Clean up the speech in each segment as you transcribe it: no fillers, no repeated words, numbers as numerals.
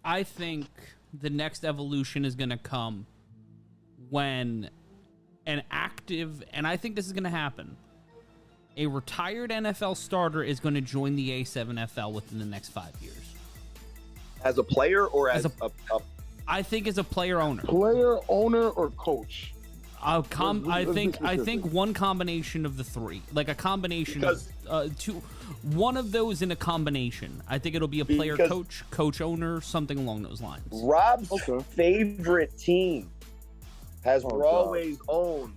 I think the next evolution is going to come when an active, and I think this is going to happen, a retired NFL starter is going to join the A7FL within the next 5 years. As a player or as a I think as a player owner. Player, owner, or coach? I think one combination of the three, like a combination of two, one of those in a combination. I think it'll be a player, coach, owner, something along those lines. Rob's favorite team has always owned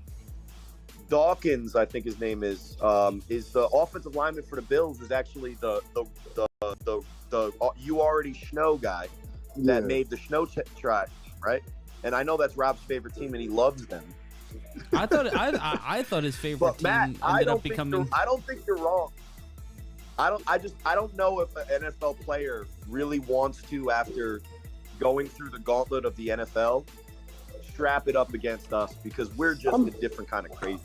Dawkins. I think his name is the offensive lineman for the Bills. Is actually the you already Schno guy that made the Schno try, right? And I know that's Rob's favorite team, and he loves them. I thought his favorite team ended up becoming. I don't think you're wrong. I don't know if an NFL player really wants to, after going through the gauntlet of the NFL, strap it up against us, because we're just a different kind of crazy.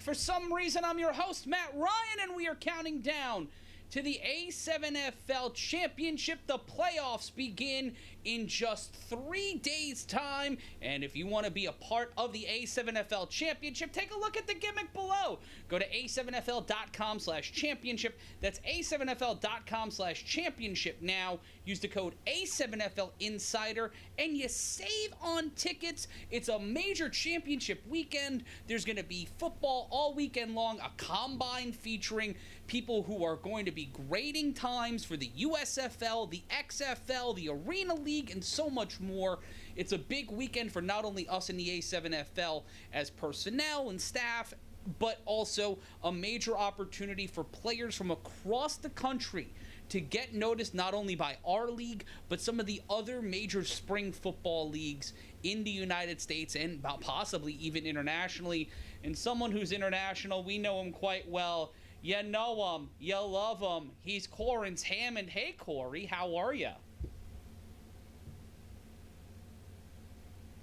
For some reason, I'm your host, Matt Ryan, and we are counting down to the A7FL Championship. The playoffs begin in just 3 days' time, and if you want to be a part of the A7FL Championship, take a look at the gimmick below. Go to a7fl.com/championship. That's a7fl.com/championship now. Use the code A7FL Insider, and you save on tickets. It's a major championship weekend. There's going to be football all weekend long, a combine featuring people who are going to be grading times for the USFL, the XFL, the Arena League, and so much more. It's a big weekend for not only us in the A7FL as personnel and staff, but also a major opportunity for players from across the country to get noticed, not only by our league, but some of the other major spring football leagues in the United States and possibly even internationally. And someone who's international, we know him quite well. You know him, you love him. He's Cory Hammond. Hey, Cory, how are you?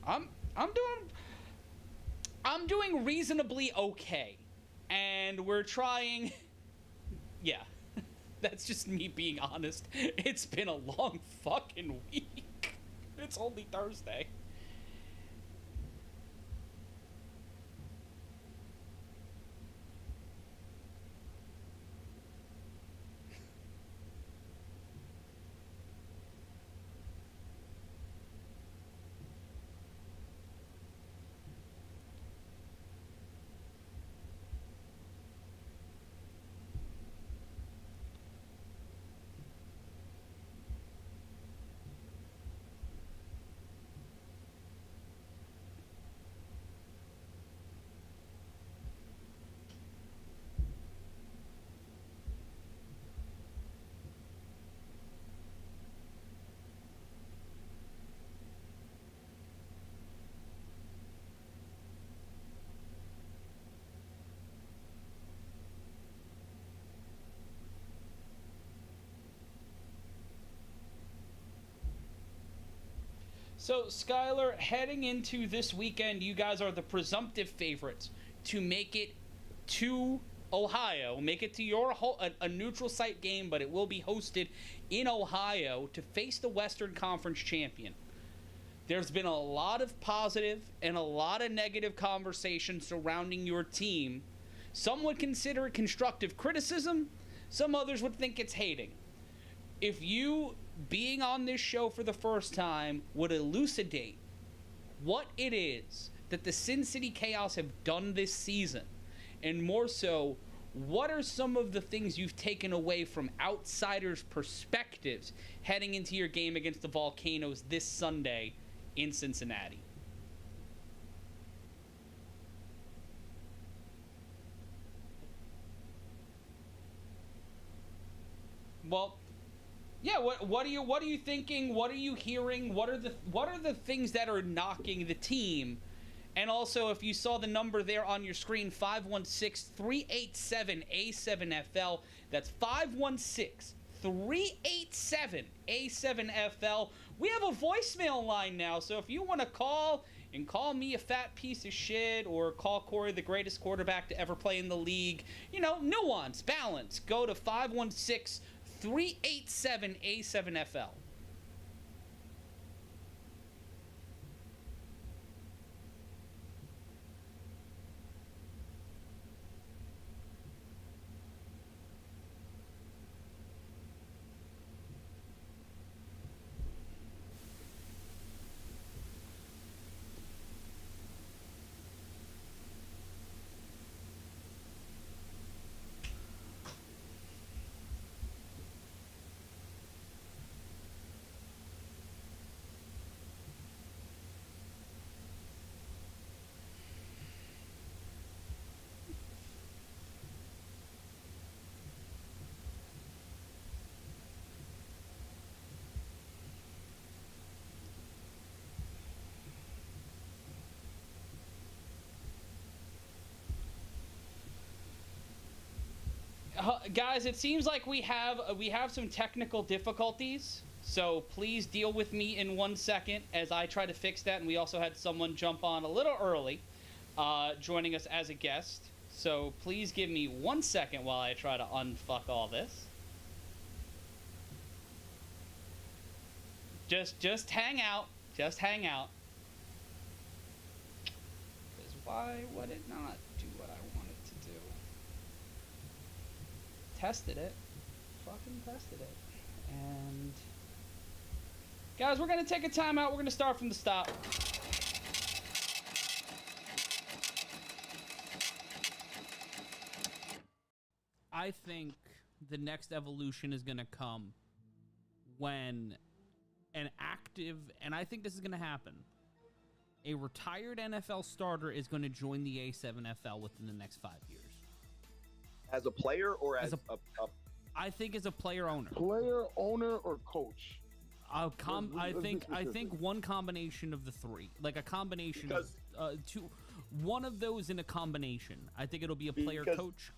I'm doing reasonably okay, and we're trying. Yeah, that's just me being honest. It's been a long fucking week. It's only Thursday. So, Skylar, heading into this weekend, you guys are the presumptive favorites to make it to Ohio, make it to a neutral site game, but it will be hosted in Ohio to face the Western Conference champion. There's been a lot of positive and a lot of negative conversation surrounding your team. Some would consider it constructive criticism. Some others would think it's hating. If you, being on this show for the first time, would elucidate what it is that the Sin City Chaos have done this season, and more so, what are some of the things you've taken away from outsiders' perspectives heading into your game against the Volcanoes this Sunday in Cincinnati? Well, yeah. What are you thinking? What are you hearing? What are the things that are knocking the team? And also, if you saw the number there on your screen, 516-387-A7FL. That's 516-387-A7FL. We have a voicemail line now, so if you want to call and call me a fat piece of shit or call Cory the greatest quarterback to ever play in the league, nuance, balance, go to 516-387-A7FL. Guys, it seems like we have some technical difficulties, so please deal with me in 1 second as I try to fix that. And we also had someone jump on a little early, joining us as a guest. So please give me 1 second while I try to unfuck all this. Just hang out. Just hang out. Because why would it not do what I want it to do? Tested it. Fucking tested it. And guys, we're gonna take a timeout. We're gonna start from the stop. I think the next evolution is gonna come when an active, and I think this is gonna happen, a retired NFL starter is gonna join the A7FL within the next 5 years. As a player or as a I think as a player owner. Player, owner, or coach? I think one combination of the three, like a combination of two, one of those in a combination. I think it'll be a player,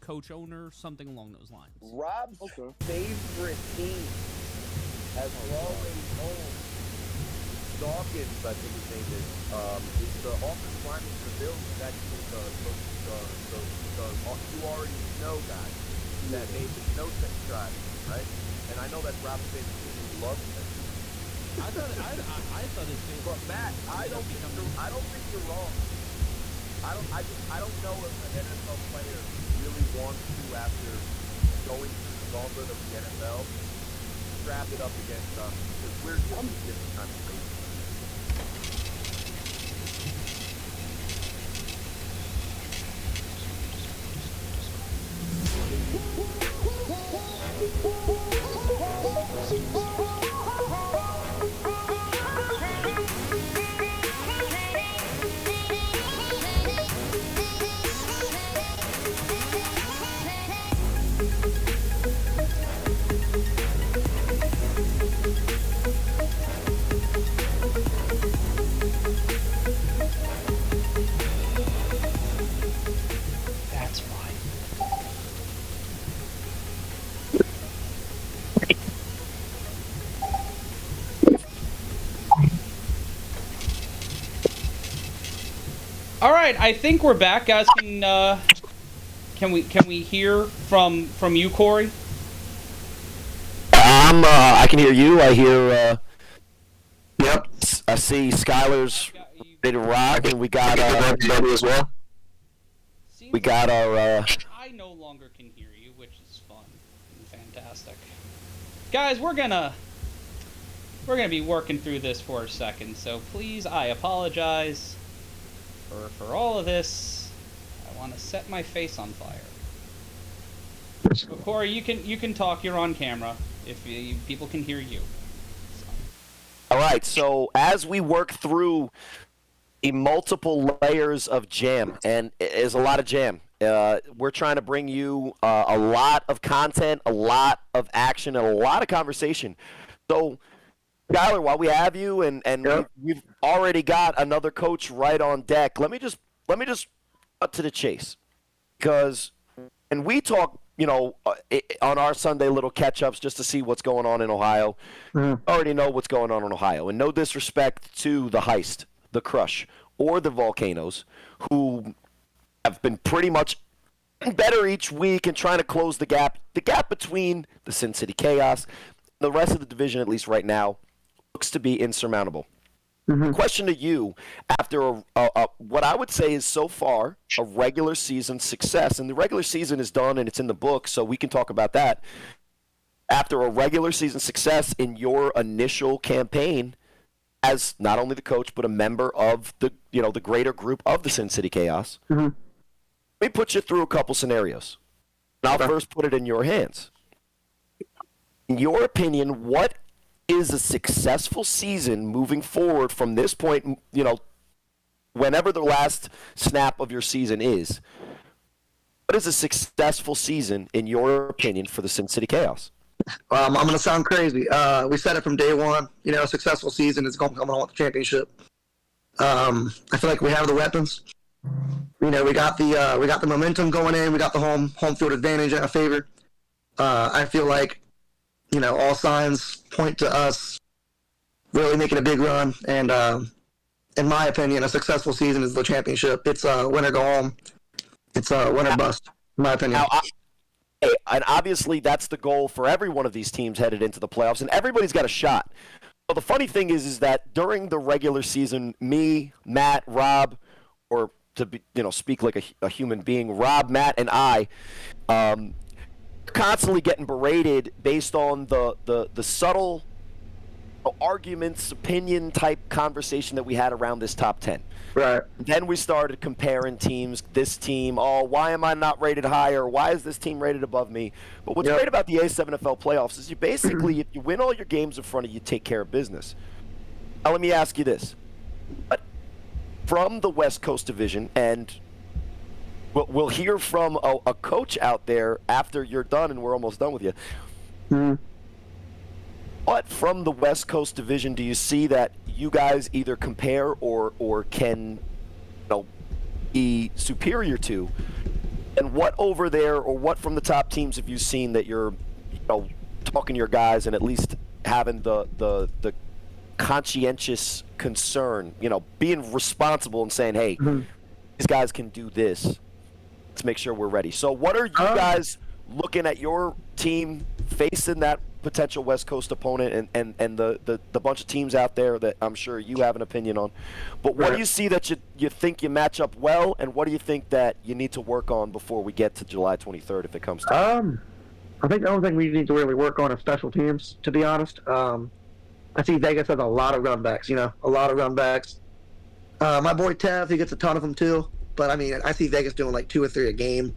coach, owner, something along those lines. Rob's favorite team has always owned Dawkins, I think his name is. It's the offensive lineman for the Bills. That's you already know guy that made the snow drive, right? And I know that Rob's favorite team. He loves him. I thought his favorite. But Matt, I don't think you're wrong. I don't know if an NFL player really wants to, after going through the gauntlet of the NFL, strap it up against us because we're just a different kind of crazy. That's why. All right, I think we're back, guys. Can we hear from you, Cory? I can hear you. I hear. Yep. I see Skylar's ready to rock, and we got everybody as well. We got our. I no longer can hear you, which is fun and fantastic. Guys, we're gonna be working through this for a second, so please, I apologize for all of this. I want to set my face on fire. So, Cory, you can talk. You're on camera. If people can hear you. So. All right. So as we work through the multiple layers of jam, and it is a lot of jam, We're trying to bring you a lot of content, a lot of action, and a lot of conversation. So, Skyler, while we have you, and we've already got another coach right on deck, let me just cut to the chase, because and we talk, on our Sunday little catch-ups just to see what's going on in Ohio. Already know what's going on in Ohio, and no disrespect to the Heist, the Crush, or the Volcanoes, who have been pretty much better each week and trying to close the gap between the Sin City Chaos, the rest of the division, at least right now, looks to be insurmountable. Question to you, after what I would say is so far a regular season success, and the regular season is done and it's in the book, so we can talk about that. After a regular season success in your initial campaign, as not only the coach but a member of the greater group of the Sin City Chaos, let me put you through a couple scenarios. And I'll first put it in your hands. In your opinion, what is a successful season moving forward from this point, whenever the last snap of your season is? What is a successful season, in your opinion, for the Sin City Chaos? I'm going to sound crazy. We said it from day one. A successful season is going to come on with the championship. I feel like we have the weapons. We got the momentum going in. We got the home field advantage in our favor. I feel like all signs point to us really making a big run. And in my opinion, a successful season is the championship. It's win or go home. It's win or bust, in my opinion. And obviously that's the goal for every one of these teams headed into the playoffs, and everybody's got a shot. Well, the funny thing is that during the regular season, me, Matt, Rob, or to be, speak like a human being, Rob, Matt, and I, constantly getting berated based on the subtle arguments, opinion type conversation that we had around this top 10. Right. Then we started comparing teams. This team, why am I not rated higher? Why is this team rated above me? But what's great about the A7FL playoffs is you basically, if you win all your games in front of you, take care of business. Now let me ask you this. From the West Coast Division, and we'll hear from a coach out there after you're done, and we're almost done with you. What from the West Coast Division do you see that you guys either compare or can be superior to? And what over there, or what from the top teams have you seen that you're talking to your guys and at least having the conscientious concern, being responsible and saying, hey, these guys can do this. Let's make sure we're ready. So what are you guys looking at your team facing that potential West Coast opponent and the bunch of teams out there that I'm sure you have an opinion on? But what do you see that you think you match up well, and what do you think that you need to work on before we get to July 23rd if it comes to it? I think the only thing we need to really work on is special teams, to be honest. I see Vegas has a lot of run backs, a lot of run backs. My boy Tev, he gets a ton of them too. But, I see Vegas doing like 2 or 3 a game.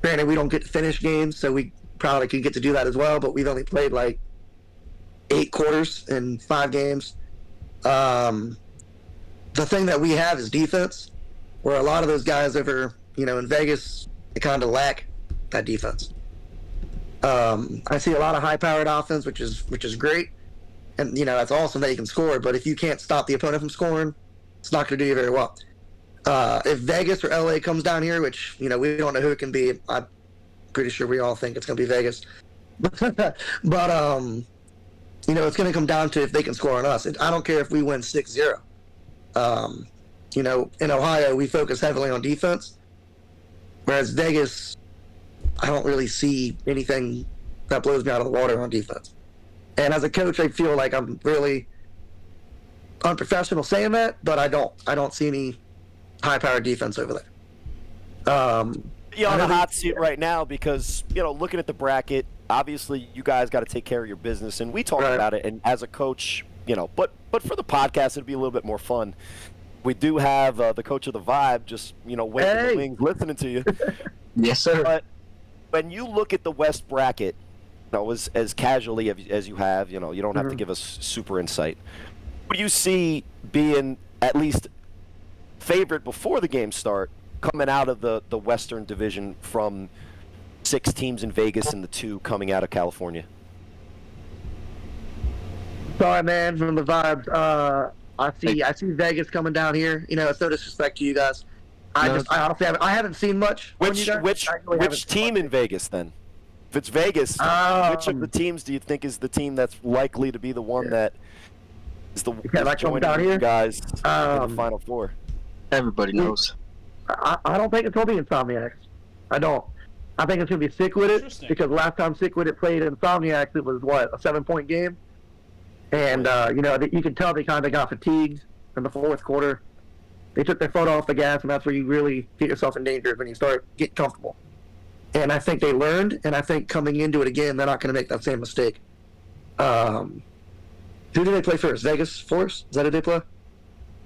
Granted, we don't get to finish games, so we probably could get to do that as well, but we've only played like 8 quarters in 5 games. The thing that we have is defense, where a lot of those guys over, in Vegas, they kind of lack that defense. I see a lot of high-powered offense, which is great. And, that's awesome that you can score, but if you can't stop the opponent from scoring, it's not going to do you very well. If Vegas or LA comes down here, which, we don't know who it can be, I'm pretty sure we all think it's going to be Vegas. But, it's going to come down to if they can score on us. I don't care if we win 6-0. In Ohio, we focus heavily on defense, whereas Vegas, I don't really see anything that blows me out of the water on defense. And as a coach, I feel like I'm really unprofessional saying that, but I don't see any high-powered defense over there. You're on the hot seat right now because, looking at the bracket, obviously you guys got to take care of your business, and we talk about it. And as a coach, but for the podcast, it'd be a little bit more fun. We do have the coach of the Vibe just, waiting in the wings, listening to you. Yes, sir. But when you look at the West bracket, as casually as you have, you don't have to give us super insight. What do you see being at least favorite before the games start, coming out of the Western Division from 6 teams in Vegas and the 2 coming out of California? Sorry, man, from the vibes. I see Vegas coming down here. It's no disrespect to you guys. I honestly haven't seen much. Which team in Vegas then? If it's Vegas, which of the teams do you think is the team that's likely to be the one that is the joining down you here? guys in the Final Four? Everybody knows. I don't think it's going to be Insomniacs. I don't. I think it's going to be Sick With It, because last time Sick With It played Insomniacs, it was, a 7-point game? And, you can tell they kind of got fatigued in the fourth quarter. They took their foot off the gas, and that's where you really get yourself in danger, when you start getting comfortable. And I think they learned, and I think coming into it again, they're not going to make that same mistake. Who do they play first? Vegas Force? Is that who they play?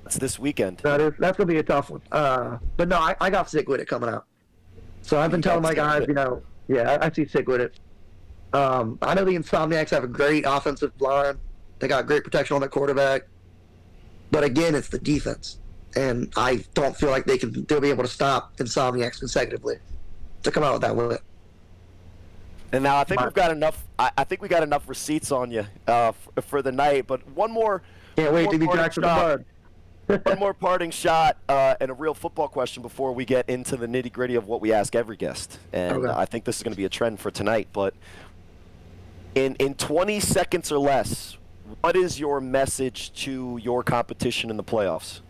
That's this weekend. That's going to be a tough one. But no, I got Sick With It coming out. So I've been telling my guys, I see Sick With It. I know the Insomniacs have a great offensive line. They got great protection on their quarterback. But again, it's the defense. And I don't feel like they'll be able to stop Insomniacs consecutively to come out with that win. And now I think we've got enough. I think we got enough receipts on you for the night. But one more. Can't wait to be dragged from the mud. One more parting shot and a real football question before we get into the nitty gritty of what we ask every guest. And I think this is going to be a trend for tonight. But in 20 seconds or less, what is your message to your competition in the playoffs?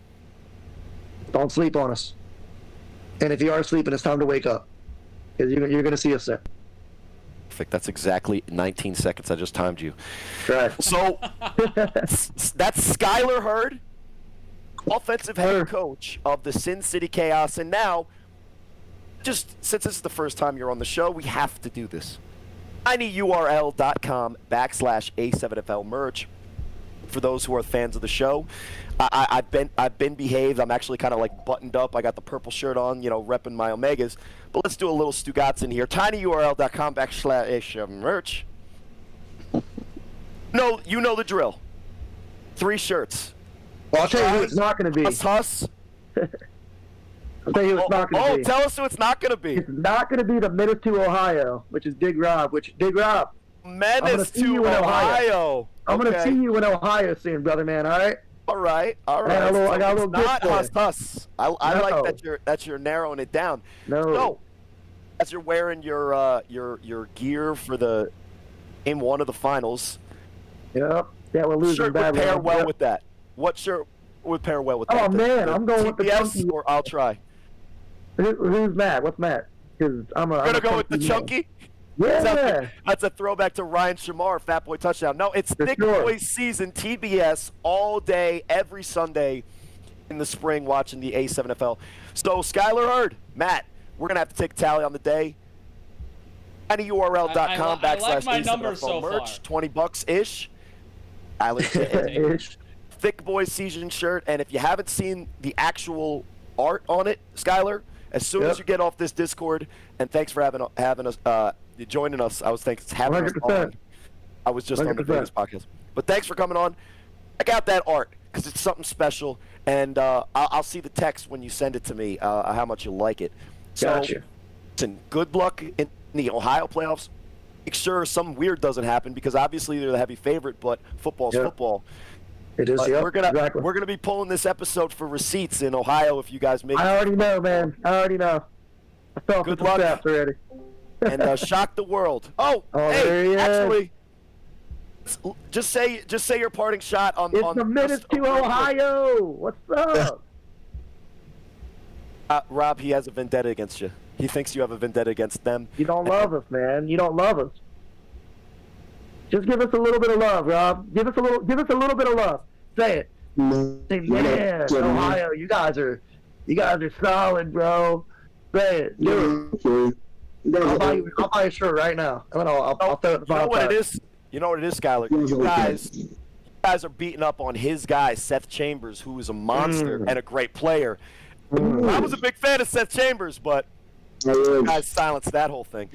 Don't sleep on us. And if you are sleeping, it's time to wake up, because you're going to see us there. Perfect. That's exactly 19 seconds. I just timed you. Right. So that's Skylar Hurd, offensive head coach of the Sin City Chaos. And now, just since this is the first time you're on the show, we have to do this. tinyurl.com/A7FL merch. For those who are fans of the show, I've been behaved. I'm actually kind of like buttoned up. I got the purple shirt on, repping my Omegas. But let's do a little Stugatz in here. tinyurl.com/merch. No, you know the drill. 3 shirts. Well, I'll tell you who it's not going to be. Huss. I'll tell you who it's not going to be. Oh, tell us who it's not going to be. It's not going to be the Menace to Ohio, which is Big Rob. Menace to Ohio. I'm going to see you in Ohio soon, brother man, all right? All right. I got a little not gift for you. Huss. I like that you're narrowing it down. No. As you're wearing your gear for the game 1 of the finals. Yep. Yeah, we're losing shirt badly. Would pair well with that. What shirt would pair well with that? Oh man, I'm going with the chunky. Or I'll try. Who's Matt? What's Matt? Because I'm gonna go with the chunky. Yeah. That's a throwback to Ryan Shamar, Fat Boy Touchdown. No, it's Thick Boy Season, TBS, all day, every Sunday in the spring, watching the A7FL. So, Skylar Hurd, Matt, we're going to have to take a tally on the day. tinyurl.com/A7FL so merch, far. $20-ish. Thick Boy Season shirt. And if you haven't seen the actual art on it, Skylar, as soon as you get off this Discord, and thanks for having us joining us. I was having us on. I was just 100%. On the Vegas podcast. But thanks for coming on. Check out that art, because it's something special. And I'll see the text when you send it to me, how much you like it. So, gotcha. Listen, good luck in the Ohio playoffs. Make sure something weird doesn't happen, because obviously they're the heavy favorite, but football's football. It is. We're gonna be pulling this episode for receipts in Ohio if you guys make. I already know, man. I felt good the luck steps already. And shock the world. Oh, hey, actually, just say your parting shot on. It's the Menace to Ohio. What's up? Rob, he has a vendetta against you. He thinks you have a vendetta against them. You don't love us, man. You don't love us. Just give us a little bit of love, Rob. Give us a little bit of love. Say it. Say, yeah, Ohio, you guys are solid, bro. Say it. Do it. I'll buy you a shirt right now, and then I'll throw it in the You know what it is? You know what it is, Skylar? You guys are beating up on his guy, Seth Chambers, who is a monster and a great player. I was a big fan of Seth Chambers, but you guys silenced that whole thing.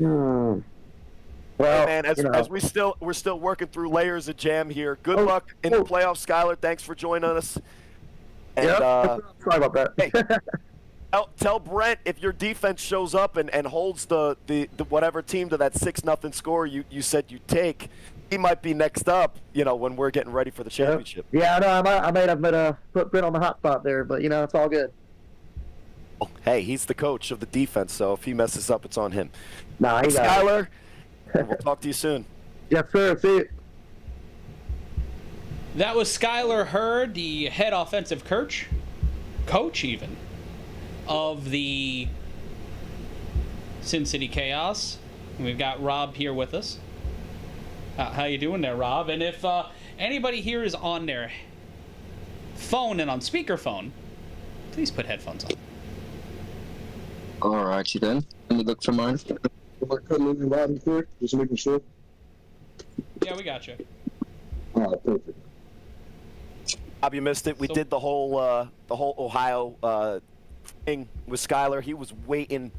Well, hey man, as we're still working through layers of jam here. Good luck in the playoffs, Skylar. Thanks for joining us. And sorry about that. hey, Tell Brent if your defense shows up and holds the whatever team to that 6-0 score you said you take, he might be next up, when we're getting ready for the championship. Yeah, I know. I might have put Brent on the hot spot there, but, it's all good. Oh, hey, he's the coach of the defense, so if he messes up, it's on him. Nah, he got it. Skyler, we'll talk to you soon. Yes, sir. See you. That was Skyler Hurd, the head offensive coach even, of the Sin City Chaos. And we've got Rob here with us. How you doing there, Rob? And if anybody here is on their phone and on speakerphone, please put headphones on. All righty then. Let me look for mine. Am I cutting in loud and clear? Just making sure. Yeah, we got you. All right, perfect. Bob, you missed it. We did the whole Ohio thing with Skyler. He was waiting,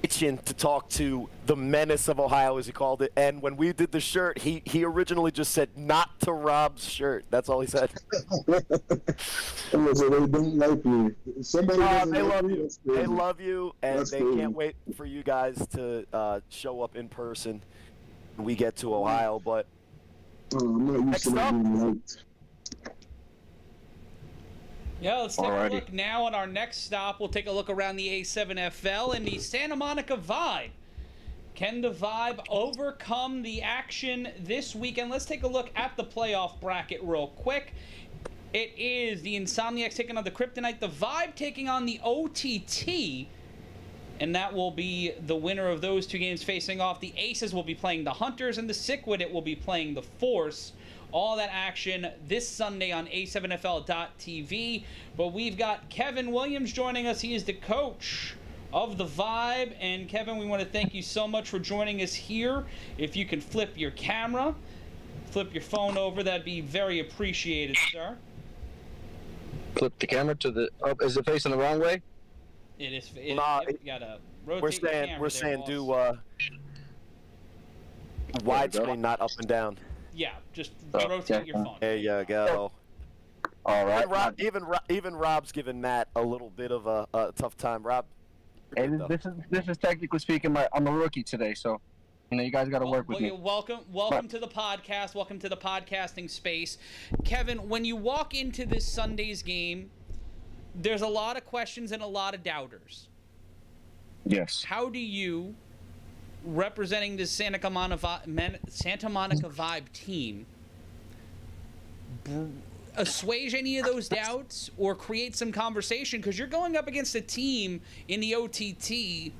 itching to talk to the menace of Ohio, as he called it. And when we did the shirt, he originally just said, "Not to Rob's shirt." That's all he said. They don't like me. Somebody doesn't they like love me, you. that's crazy. They love you, and That's they crazy. can't wait for you guys to show up in person when we get to Ohio. But I'm not used Next to up. not being liked. Yeah, let's take a Alrighty. look now on our next stop. We'll take a look around the A7FL and the Santa Monica Vibe. Can the Vibe overcome the action this weekend? Let's take a look at the playoff bracket real quick. It is the Insomniacs taking on the Kryptonite, the Vibe taking on the OTT, and that will be the winner of those two games facing off. The Aces will be playing the Hunters, and the Sickwit will be playing the Force. All that action this Sunday on A7FL.TV. But we've got Kevin Williams joining us. He is the coach of the Vibe. And Kevin, we want to thank you so much for joining us here. If you can flip your camera, flip your phone over, that'd be very appreciated, sir. Flip the camera to the. Oh, is it facing the wrong way? It is. Nah, You gotta rotate we're your saying camera we're there, saying boss. do widescreen, not up and down. Yeah, just Oh, rotate yeah. your phone. There you go. All right. Even Rob's giving Matt a little bit of a tough time. Rob, Hey, this is technically speaking, I'm a rookie today, so you guys got to work with me. Welcome to the podcast. Welcome to the podcasting space. Kevin, when you walk into this Sunday's game, there's a lot of questions and a lot of doubters. Yes. How do you, representing the Santa Monica Vibe team, assuage any of those doubts or create some conversation? Because you're going up against a team in the OTT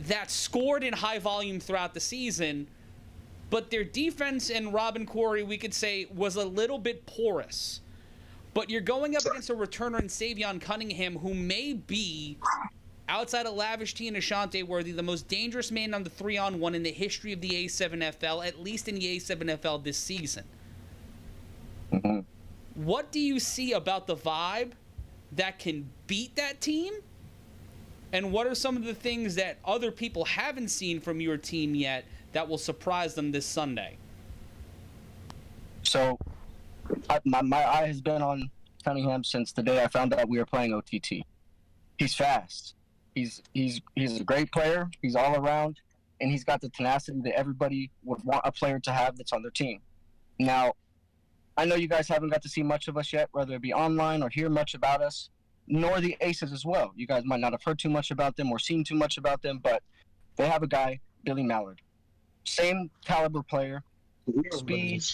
that scored in high volume throughout the season, but their defense, and Rob and Cory, we could say, was a little bit porous. But you're going up against a returner in Savion Cunningham, who may be, outside of Lavish T and Ashante Worthy, the most dangerous man on the 3-on-1 in the history of the A7FL, at least in the A7FL this season. Mm-hmm. What do you see about the Vibe that can beat that team? And what are some of the things that other people haven't seen from your team yet that will surprise them this Sunday? So, my eye has been on Cunningham since the day I found out we were playing OTT. He's fast. He's a great player. He's all around, and he's got the tenacity that everybody would want a player to have that's on their team. Now, I know you guys haven't got to see much of us yet, whether it be online or hear much about us, nor the Aces as well. You guys might not have heard too much about them or seen too much about them, but they have a guy, Billy Mallard. Same caliber player, speed,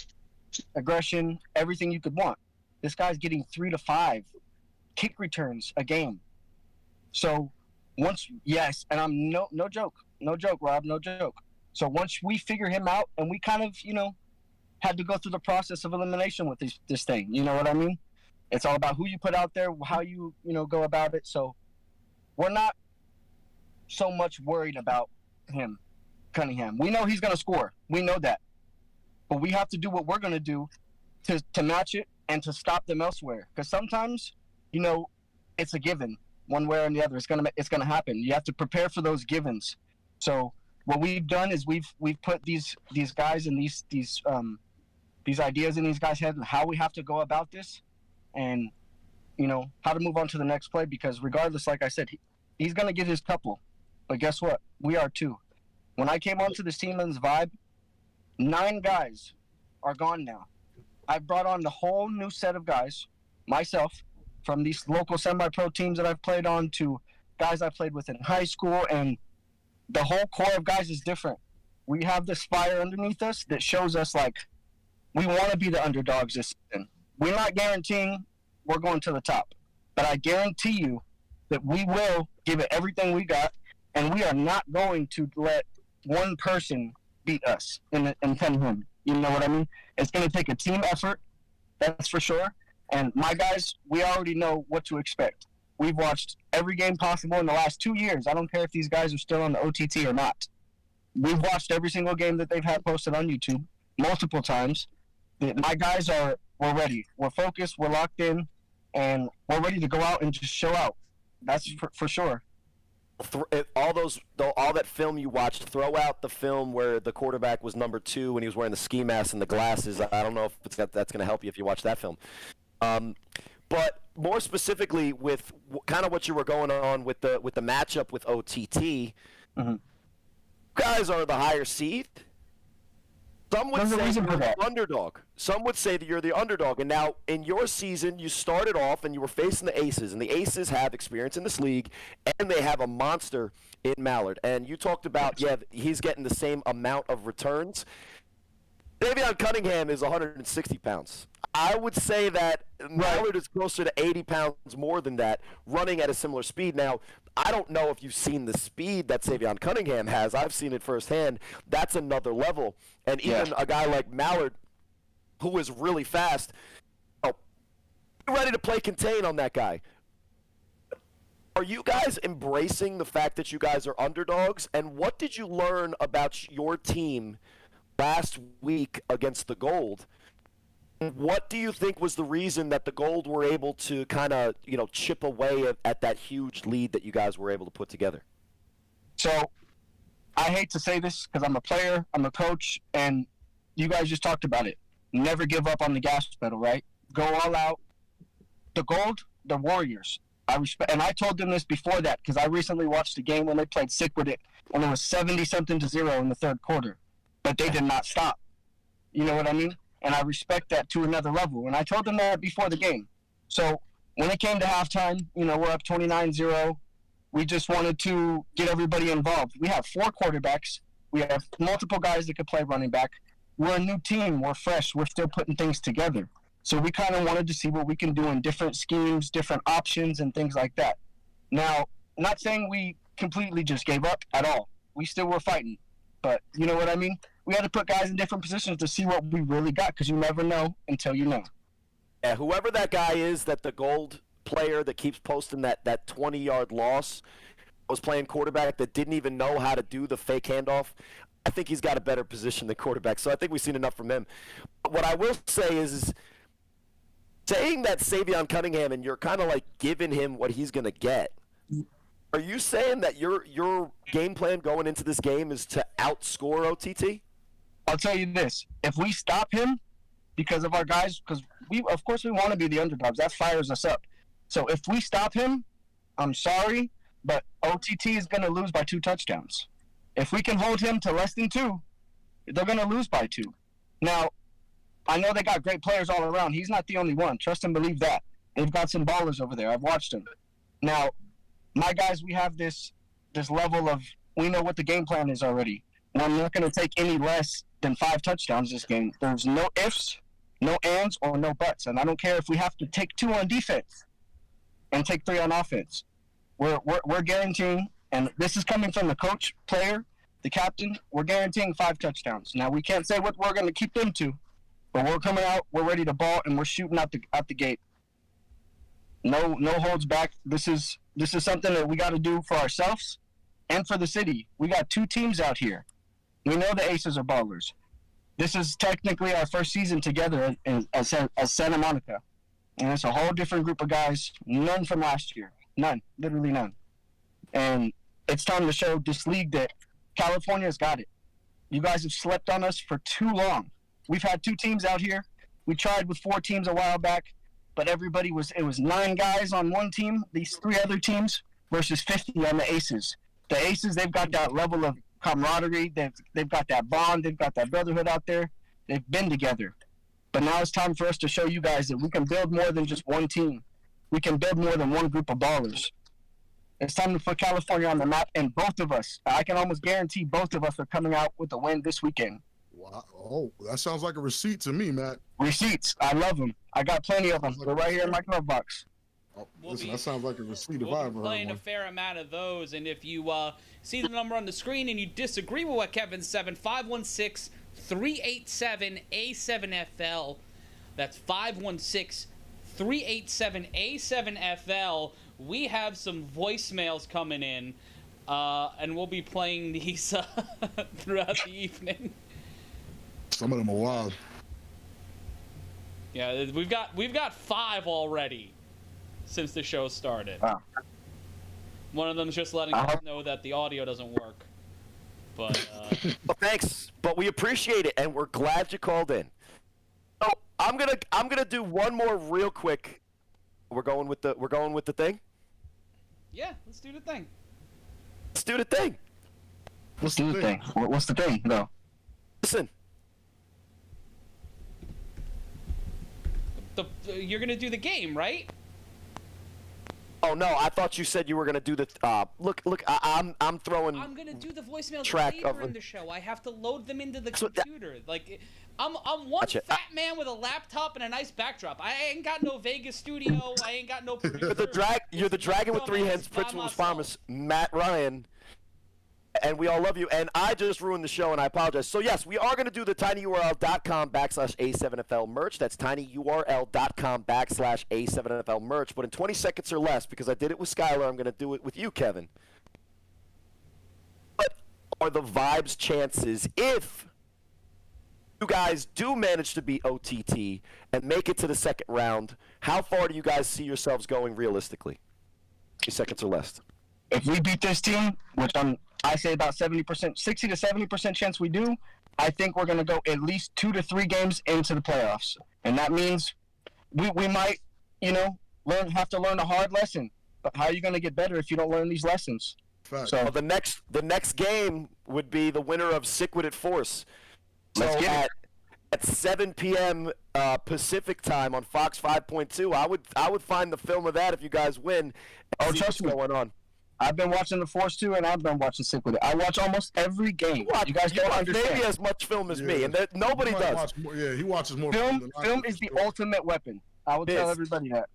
aggression, everything you could want. This guy's getting 3 to 5 kick returns a game. So and I'm no joke, Rob, no joke. So once we figure him out, and we kind of, had to go through the process of elimination with this thing, you know what I mean? It's all about who you put out there, how you go about it. So we're not so much worried about him, Cunningham. We know he's going to score. We know that. But we have to do what we're going to do to match it and to stop them elsewhere. Because sometimes, it's a given one way or the other. It's going to happen. You have to prepare for those givens. So what we've done is we've put these guys and these ideas in these guys' heads and how we have to go about this. And how to move on to the next play, because regardless, like I said, he's going to get his couple. But guess what? We are too. When I came onto this team and this vibe, 9 guys are gone now. I've brought on the whole new set of guys, myself, from these local semi-pro teams that I've played on to guys I played with in high school, and the whole core of guys is different. We have this fire underneath us that shows us, like, we want to be the underdogs this season. We're not guaranteeing we're going to the top, but I guarantee you that we will give it everything we got, and we are not going to let one person beat us in Cunningham. You know what I mean? It's going to take a team effort, that's for sure. And my guys, we already know what to expect. We've watched every game possible in the last 2 years. I don't care if these guys are still on the OTT or not. We've watched every single game that they've had posted on YouTube multiple times. My guys we're ready. We're focused, we're locked in, and we're ready to go out and just show out. That's for sure. All that film you watched, throw out the film where the quarterback was number 2 when he was wearing the ski mask and the glasses. I don't know if that's going to help you if you watch that film. But more specifically with kind of what you were going on with the matchup with OTT, guys are the higher seed. Some would say you're the underdog. Some would say that you're the underdog. And now, in your season, you started off and you were facing the Aces. And the Aces have experience in this league, and they have a monster in Mallard. And you talked about, he's getting the same amount of returns. Davion Cunningham is 160 pounds. I would say that Mallard is closer to 80 pounds more than that, running at a similar speed. Now, I don't know if you've seen the speed that Davion Cunningham has. I've seen it firsthand. That's another level. And even a guy like Mallard, who is really fast, ready to play contain on that guy. Are you guys embracing the fact that you guys are underdogs? And what did you learn about your team last week against the Gold? What do you think was the reason that the Gold were able to kind of, chip away at that huge lead that you guys were able to put together? So, I hate to say this because I'm a player, I'm a coach, and you guys just talked about it. Never give up on the gas pedal, right? Go all out. The Gold, the Warriors. I respect, and I told them this before that because I recently watched a game when they played sick with it, and it was 70-something to 0 in the third quarter. But they did not stop. You know what I mean? And I respect that to another level. And I told them that before the game. So when it came to halftime, we're up 29-0. We just wanted to get everybody involved. We have 4 quarterbacks. We have multiple guys that could play running back. We're a new team. We're fresh. We're still putting things together. So we kind of wanted to see what we can do in different schemes, different options, and things like that. Now, not saying we completely just gave up at all. We still were fighting. But you know what I mean? We had to put guys in different positions to see what we really got, because you never know until you know. Yeah, whoever that guy is, that the Gold player that keeps posting that 20-yard loss was playing quarterback that didn't even know how to do the fake handoff, I think he's got a better position than quarterback. So I think we've seen enough from him. But what I will say is saying that Davion Cunningham and you're kind of like giving him what he's going to get. Are you saying that your game plan going into this game is to outscore OTT? I'll tell you this. If we stop him because of our guys, because we want to be the underdogs. That fires us up. So if we stop him, I'm sorry, but OTT is going to lose by 2 touchdowns. If we can hold him to less than 2, they're going to lose by 2. Now, I know they got great players all around. He's not the only one. Trust and believe that. They've got some ballers over there. I've watched them. Now, my guys, we have this level of, we know what the game plan is already. And I'm not going to take any less than 5 touchdowns this game. There's no ifs, no ands, or no buts. And I don't care if we have to take 2 on defense and take 3 on offense. We're guaranteeing, and this is coming from the coach, player, the captain, we're guaranteeing 5 touchdowns. Now, we can't say what we're going to keep them to, but we're coming out, we're ready to ball, and we're shooting out the gate. No holds back. This is something that we got to do for ourselves and for the city. We got 2 teams out here. We know the Aces are ballers. This is technically our first season together as Santa Monica. And it's a whole different group of guys, none from last year. None, literally none. And it's time to show this league that California's got it. You guys have slept on us for too long. We've had 2 teams out here. We tried with 4 teams a while back. but it was 9 guys on one team, these 3 other teams, versus 50 on the Aces. The Aces, they've got that level of camaraderie. They've got that bond. They've got that brotherhood out there. They've been together. But now it's time for us to show you guys that we can build more than just one team. We can build more than one group of ballers. It's time to put California on the map, and both of us, I can almost guarantee both of us are coming out with a win this weekend. Wow. Oh, that sounds like a receipt to me, Matt. Receipts. I love them. I got plenty of them. They're right here in my glove box. Oh, listen, that sounds like a receipt if I We'll ever be heard playing a one. fair amount of those, and if you see the number on the screen and you disagree with what Kevin said, 516-387-A7FL. That's 516-387-A7FL. We have some voicemails coming in, and we'll be playing these throughout the evening. Some of them are wild. Yeah, we've got 5 already since the show started. Wow. One of them's just letting us know that the audio doesn't work. But Well, thanks, but we appreciate it, and we're glad you called in. So I'm gonna do one more real quick. We're going with the thing. yeah, let's do the thing. Let's do the thing. Let's do the thing. What's the thing, though? Listen, You're gonna do the game, right? oh no, I thought you said you were gonna do the. Look, I'm throwing. I'm gonna do the voicemails Track later of in the show. I have to load them into the So that- computer. Like, I'm one Gotcha. fat man with a laptop and a nice backdrop. I ain't got no Vegas studio. I ain't got no producer. You're the dragon with 3 heads, By Principal myself. Farmers, Matt Ryan, and we all love you. And I just ruined the show, and I apologize. So yes, we are going to do the tinyurl.com/A7FL merch. That's tinyurl.com/A7FL merch. But in 20 seconds or less, because I did it with Skylar, I'm going to do it with you, Kevin. What are the vibes chances if you guys do manage to beat OTT and make it to the second round? How far do you guys see yourselves going realistically? 20 seconds or less. If we beat this team, which I say about 70%, 60 to 70% chance we do, I think we're going to go at least 2 to 3 games into the playoffs. And that means we might, have to learn a hard lesson. But how are you going to get better if you don't learn these lessons? Fact. So Well, the next game would be the winner of Sick-Witted Force. So Let's get it. at 7 p.m. Pacific time on Fox 5.2, I would find the film of that if you guys win. Oh, See trust what's me. going on. I've been watching The Force too, and I've been watching Sick with It. I watch almost every game. You guys don't watch understand. maybe as much film as me, Yeah. and nobody He might does. watch more, yeah, he watches more Film than I film do, is the for sure. ultimate weapon. I will It tell is. everybody that.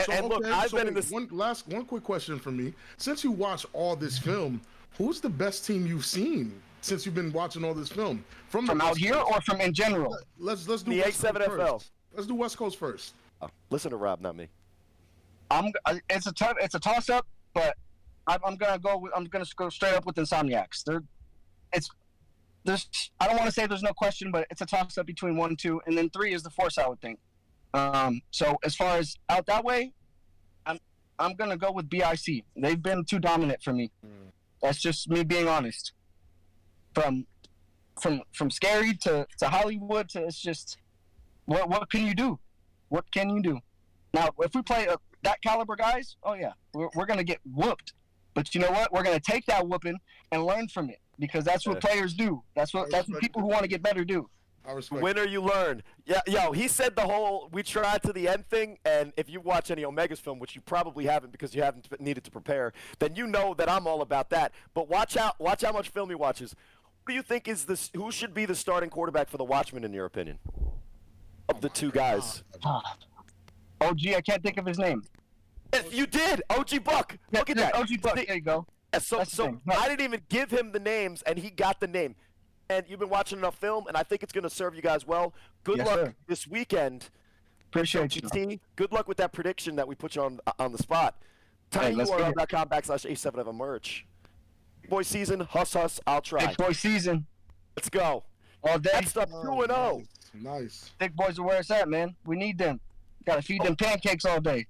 And look, I've been in this. One quick question for me. Since you watch all this film, who's the best team you've seen since you've been watching all this film? From the out West here Coast. or from in general? Let's do The West Coast A7FL. first. Let's do West Coast first. Oh, listen to Rob, not me. It's a toss up, but I'm gonna go straight up with Insomniacs. I don't want to say there's no question, but it's a toss up between 1 and 2, and then 3 is the Force, I would think. So as far as out that way, I'm gonna go with BIC. They've been too dominant for me. That's just me being honest. From scary to Hollywood to it's just what can you do? What can you do? Now if we play that caliber guys, oh yeah, we're gonna get whooped. But you know what? We're gonna take that whooping and learn from it because that's what players do. That's what people who want to get better do. I respect. Winner, you learn. Yeah, yo, he said the whole "we tried to the end" thing, and if you watch any Omega's film, which you probably haven't because you haven't needed to prepare, then you know that I'm all about that. But watch how much film he watches. Who do you think is this? Who should be the starting quarterback for the Watchmen, in your opinion, of the two guys? Oh gee, I can't think of his name. Yes, you did, OG Buck. Look at that. OG Buck. There you go. Yeah, so That's the thing. No. I didn't even give him the names, and he got the name. And you've been watching enough film, and I think it's going to serve you guys well. Good Yes, luck sir. this weekend. Appreciate you. OTT. Good luck with that prediction that we put you on the spot. Hey, let's get it. tinyurl.com/A7FL merch. Boy season, huss, I'll try. Big boy season Let's go. all day. That's up 2-0. Nice. Thick boys are where it's at, man. We need them. Gotta feed them pancakes all day.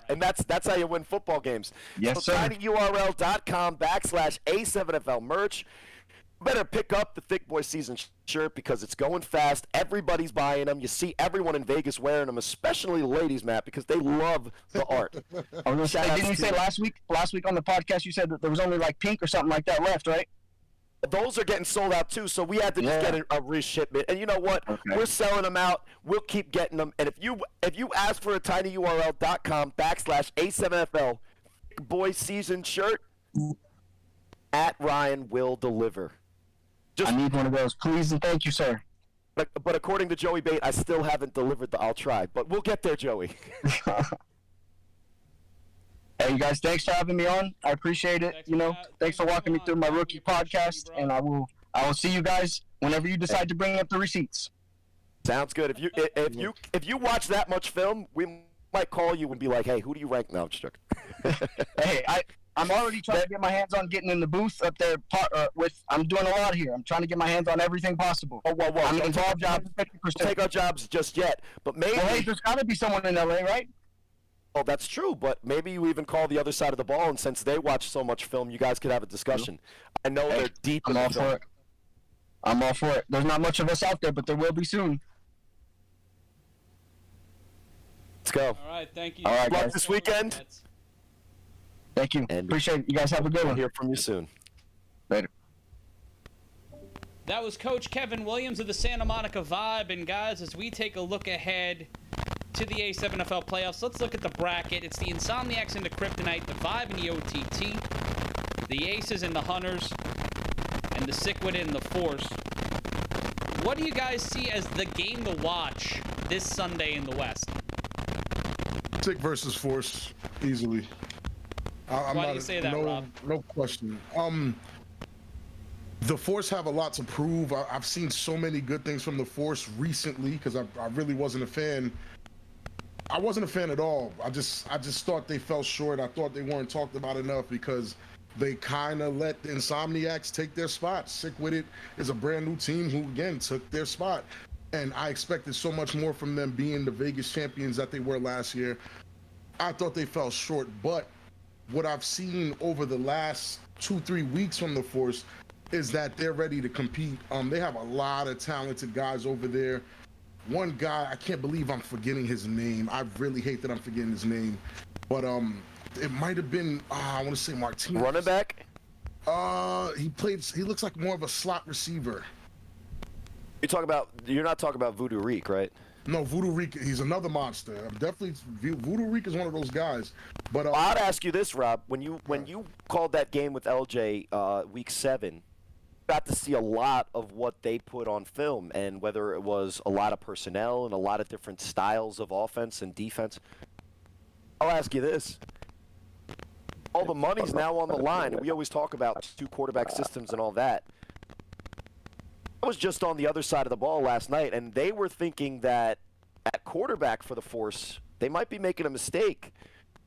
And that's how you win football games. Yes, so sir. tinyurl.com/A7FL merch. better pick up the Thick Boy season shirt because it's going fast. Everybody's buying them. You see everyone in Vegas wearing them, especially the ladies, Matt, because they love the art. I was gonna say, didn't you say last week on the podcast you said that there was only like pink or something like that left, right? Those are getting sold out too, so we had to just get a reshipment. And you know what? Okay. We're selling them out. We'll keep getting them. And if you ask for a tinyurl.com/A7FL Thick Boy season shirt, at Ryan will deliver. I need one of those, please and thank you, sir. But according to Joey Bate, I still haven't delivered the I'll try. But we'll get there, Joey. Hey, you guys, thanks for having me on. I appreciate it. Thanks for walking me through my rookie podcast, and I will see you guys whenever you decide to bring up the receipts. Sounds good. If you watch that much film, we might call you and be like, hey, who do you rank now? I'm just joking. Hey, I'm already trying to get my hands on getting in the booth up there I'm doing a lot here. I'm trying to get my hands on everything possible. Oh, whoa. I'm involved in 50%. Take our jobs just yet, but maybe. Well, hey, there's got to be someone in LA, right? Oh, that's true, but maybe you even call the other side of the ball, and since they watch so much film, you guys could have a discussion. I know they're deep in the film. I'm all for it. There's not much of us out there, but there will be soon. Let's go. All right, thank you. All right, guys. This weekend. Thank you. And appreciate it. You guys have a good one. Hear from you soon. Later. That was Coach Kevin Williams of the Santa Monica Vibe. And, guys, as we take a look ahead to the A7FL Playoffs, let's look at the bracket. It's the Insomniacs and the Kryptonite, the Vibe and the OTT, the Aces and the Hunters, and the Sickwit and the Force. What do you guys see as the game to watch this Sunday in the West? Sick versus Force, easily. Why do you say that, Rob? No question. The Force have a lot to prove. I've seen so many good things from the Force recently because I really wasn't a fan. I wasn't a fan at all. I just thought they fell short. I thought they weren't talked about enough because they kind of let the Insomniacs take their spot. Sick With It is a brand new team who, again, took their spot. And I expected so much more from them being the Vegas champions that they were last year. I thought they fell short, but what I've seen over the last 2-3 weeks from the Force is that they're ready to compete. They have a lot of talented guys over there. One guy, I can't believe I'm forgetting his name. I really hate that I'm forgetting his name. But it might have been, I want to say Martinez. Running back? He looks like more of a slot receiver. You're not talking about Voodoo Reek, right? No, Voodoo Reek, he's another monster. Voodoo Reek is one of those guys. But I'd ask you this, Rob. When you called that game with LJ week 7, got to see a lot of what they put on film, and whether it was a lot of personnel and a lot of different styles of offense and defense. I'll ask you this. All the money's now on the line, and we always talk about 2 quarterback systems and all that. I was just on the other side of the ball last night, and they were thinking that at quarterback for the Force, they might be making a mistake.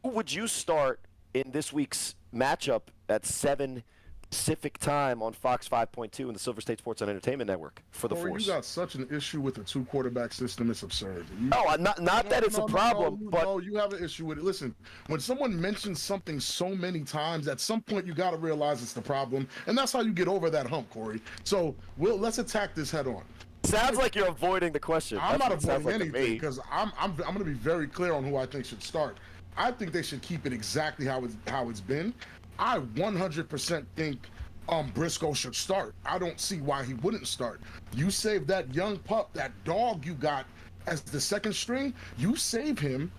Who would you start in this week's matchup at 7 Pacific time on Fox 5.2 and the Silver State Sports and Entertainment Network for the Force? You got such an issue with the 2 quarterback system. It's absurd. Not that it's a problem, but no, you have an issue with it. Listen, when someone mentions something so many times, at some point you got to realize it's the problem, and that's how you get over that hump, Cory. So let's attack this head on. Sounds like you're avoiding the question. I'm not avoiding anything because I'm going to be very clear on who I think should start. I think they should keep it exactly how it's been. I 100% think Briscoe should start. I don't see why he wouldn't start. You save that young pup, that dog you got as the second string, you save him.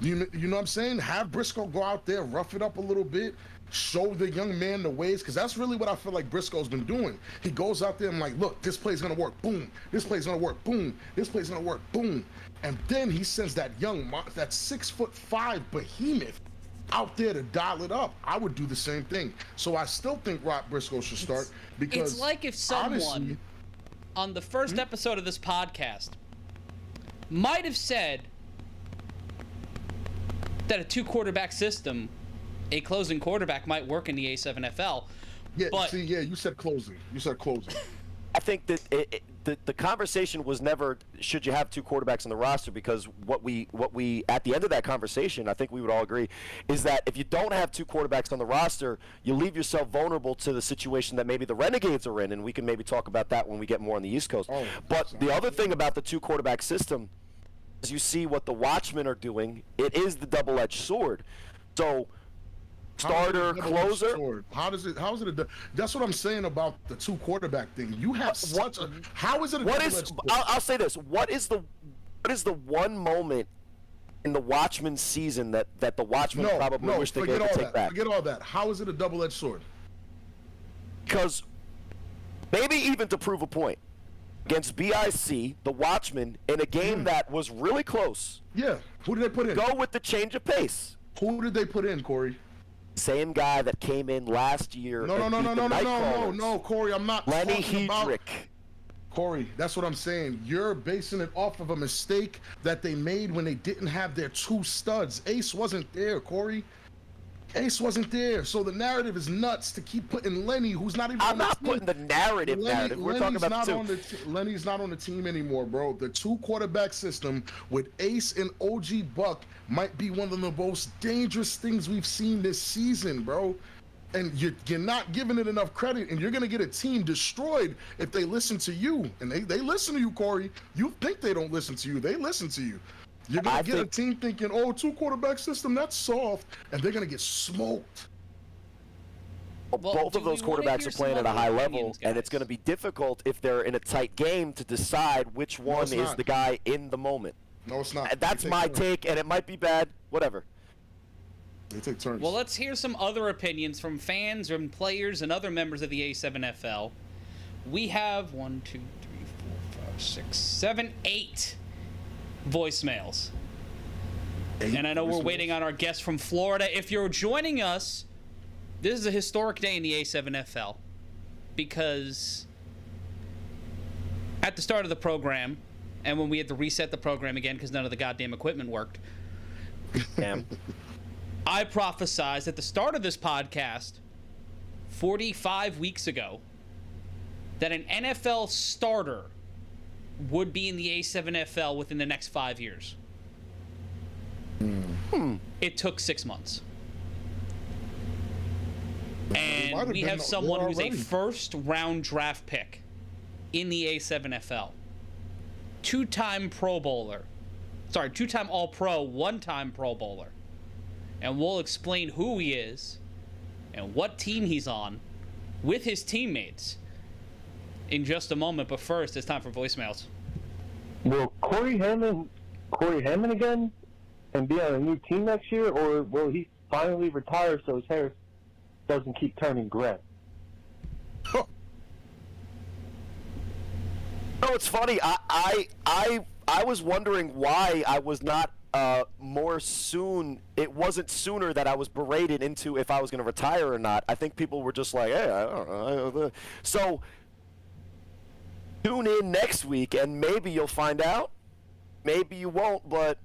You know what I'm saying? Have Briscoe go out there, rough it up a little bit, show the young man the ways, because that's really what I feel like Briscoe's been doing. He goes out there and like, look, this play's going to work, boom. This play's going to work, boom. This play's going to work, boom. And then he sends that that 6'5" behemoth out there to dial it up. I would do the same thing. So I still think Rob Briscoe should start because it's like if someone honestly, on the first episode of this podcast might have said that a 2 quarterback system, a closing quarterback, might work in the A7FL. Yeah, but you said closing. You said closing. I think that the conversation was never should you have two quarterbacks on the roster, because what we at the end of that conversation, I think we would all agree, is that if you don't have two quarterbacks on the roster, you leave yourself vulnerable to the situation that maybe the Renegades are in, and we can maybe talk about that when we get more on the East Coast. But the other thing about the two quarterback system is you see what the Watchmen are doing. It is the double-edged sword. So starter, closer. How is it that's what I'm saying about the two quarterback thing. You have such a how is it a double-edged sword? I'll say this. What is the one moment in the Watchmen season that the Watchmen probably wish they could take back? Forget all that. How is it a double-edged sword? Because maybe even to prove a point against BIC, the Watchmen, in a game that was really close. Yeah. Who did they put in? Go with the change of pace. Who did they put in, Corey? Same guy that came in last year. No, Corey, I'm not Lenny talking about Hedrick. Corey, that's what I'm saying. You're basing it off of a mistake that they made when they didn't have their two studs. Ace wasn't there, Corey. Ace wasn't there. So the narrative is nuts to keep putting Lenny, who's not even on the team. I'm not putting the narrative. We're talking about Lenny's not on the team anymore, bro. The two quarterback system with Ace and OG Buck might be one of the most dangerous things we've seen this season, bro. And you're not giving it enough credit, and you're going to get a team destroyed if they listen to you. And they listen to you, Corey. You think they don't listen to you. They listen to you. You're going to get a team thinking, oh, two quarterback system, that's soft, and they're going to get smoked. Well, both of those quarterbacks are playing at a high level, and it's going to be difficult if they're in a tight game to decide which one is the guy in the moment. No, it's not. That's my take, and it might be bad, whatever. They take turns. Well, let's hear some other opinions from fans and players and other members of the A7FL. We have 1, 2, 3, 4, 5, 6, 7, 8 voicemails. And I know we're waiting on our guest from Florida. If you're joining us, this is a historic day in the A7FL, because at the start of the program, and when we had to reset the program again because none of the goddamn equipment worked, Damn. I prophesized at the start of this podcast 45 weeks ago that an NFL starter would be in the A7FL within the next 5 years. It took 6 months. And we have someone who's a first-round draft pick in the A7FL. Two-time Pro Bowler. Sorry, two-time All-Pro, one-time Pro Bowler. And we'll explain who he is and what team he's on with his teammates in just a moment. But first, it's time for voicemails. Will Cory Hammond again and be on a new team next year, or will he finally retire so his hair doesn't keep turning gray? Oh, it's funny. I was wondering why I was not more soon. It wasn't sooner that I was berated into if I was going to retire or not. I think people were just like, hey, I don't know. So tune in next week and maybe you'll find out. Maybe you won't, but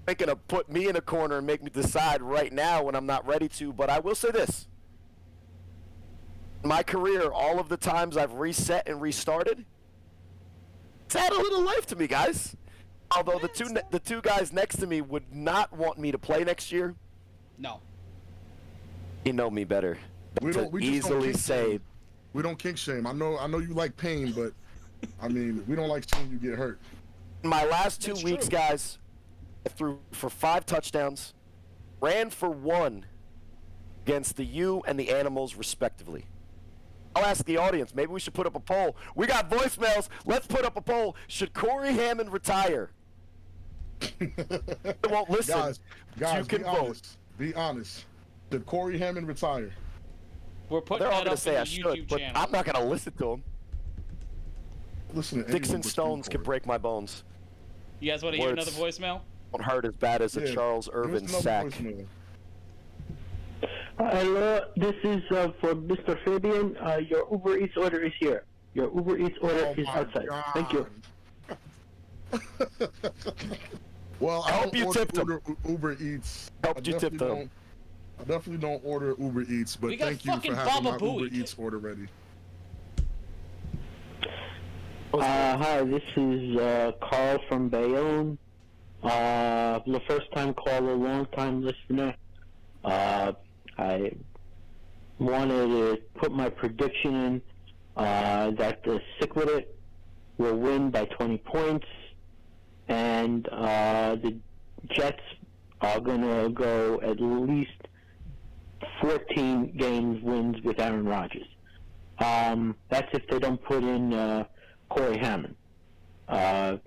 they're going to put me in a corner and make me decide right now when I'm not ready to. But I will say this. In my career, all of the times I've reset and restarted, it's had a little life to me, guys. Although the two guys next to me would not want me to play next year. No. You know me better. We just easily don't say. We don't kink shame. I know you like pain, but I mean, we don't like seeing you get hurt. My last 2 weeks, guys, I threw for 5 touchdowns, ran for 1 against the U and the Animals, respectively. I'll ask the audience. Maybe we should put up a poll. We got voicemails. Let's put up a poll. Should Cory Hammond retire? They won't listen. Guys, you can vote. Be honest. Should Cory Hammond retire? We're putting They're all that going to up say on I the should, YouTube but channel. I'm not going to listen to him. Listen to Sticks anyone and but stones you, can Corey. break my bones. You guys want to hear another voicemail? Won't hurt as bad as a Charles Here's Irvin another sack. voicemail. Hello, this is for Mr. Fabien. Your Uber Eats order is here. Your Uber Eats order is outside. God. Thank you. Well, I hope you tipped him. Uber Eats. Helped you tip them. I definitely don't order Uber Eats, but We got thank you for fucking having my Baba Uber Booey. Eats order ready. Hi, this is Carl from Bayonne. The first-time caller, long-time listener. I wanted to put my prediction in that the Ciclet will win by 20 points, and the Jets are going to go at least 14 games wins with Aaron Rodgers. That's if they don't put in Cory Hammond. Love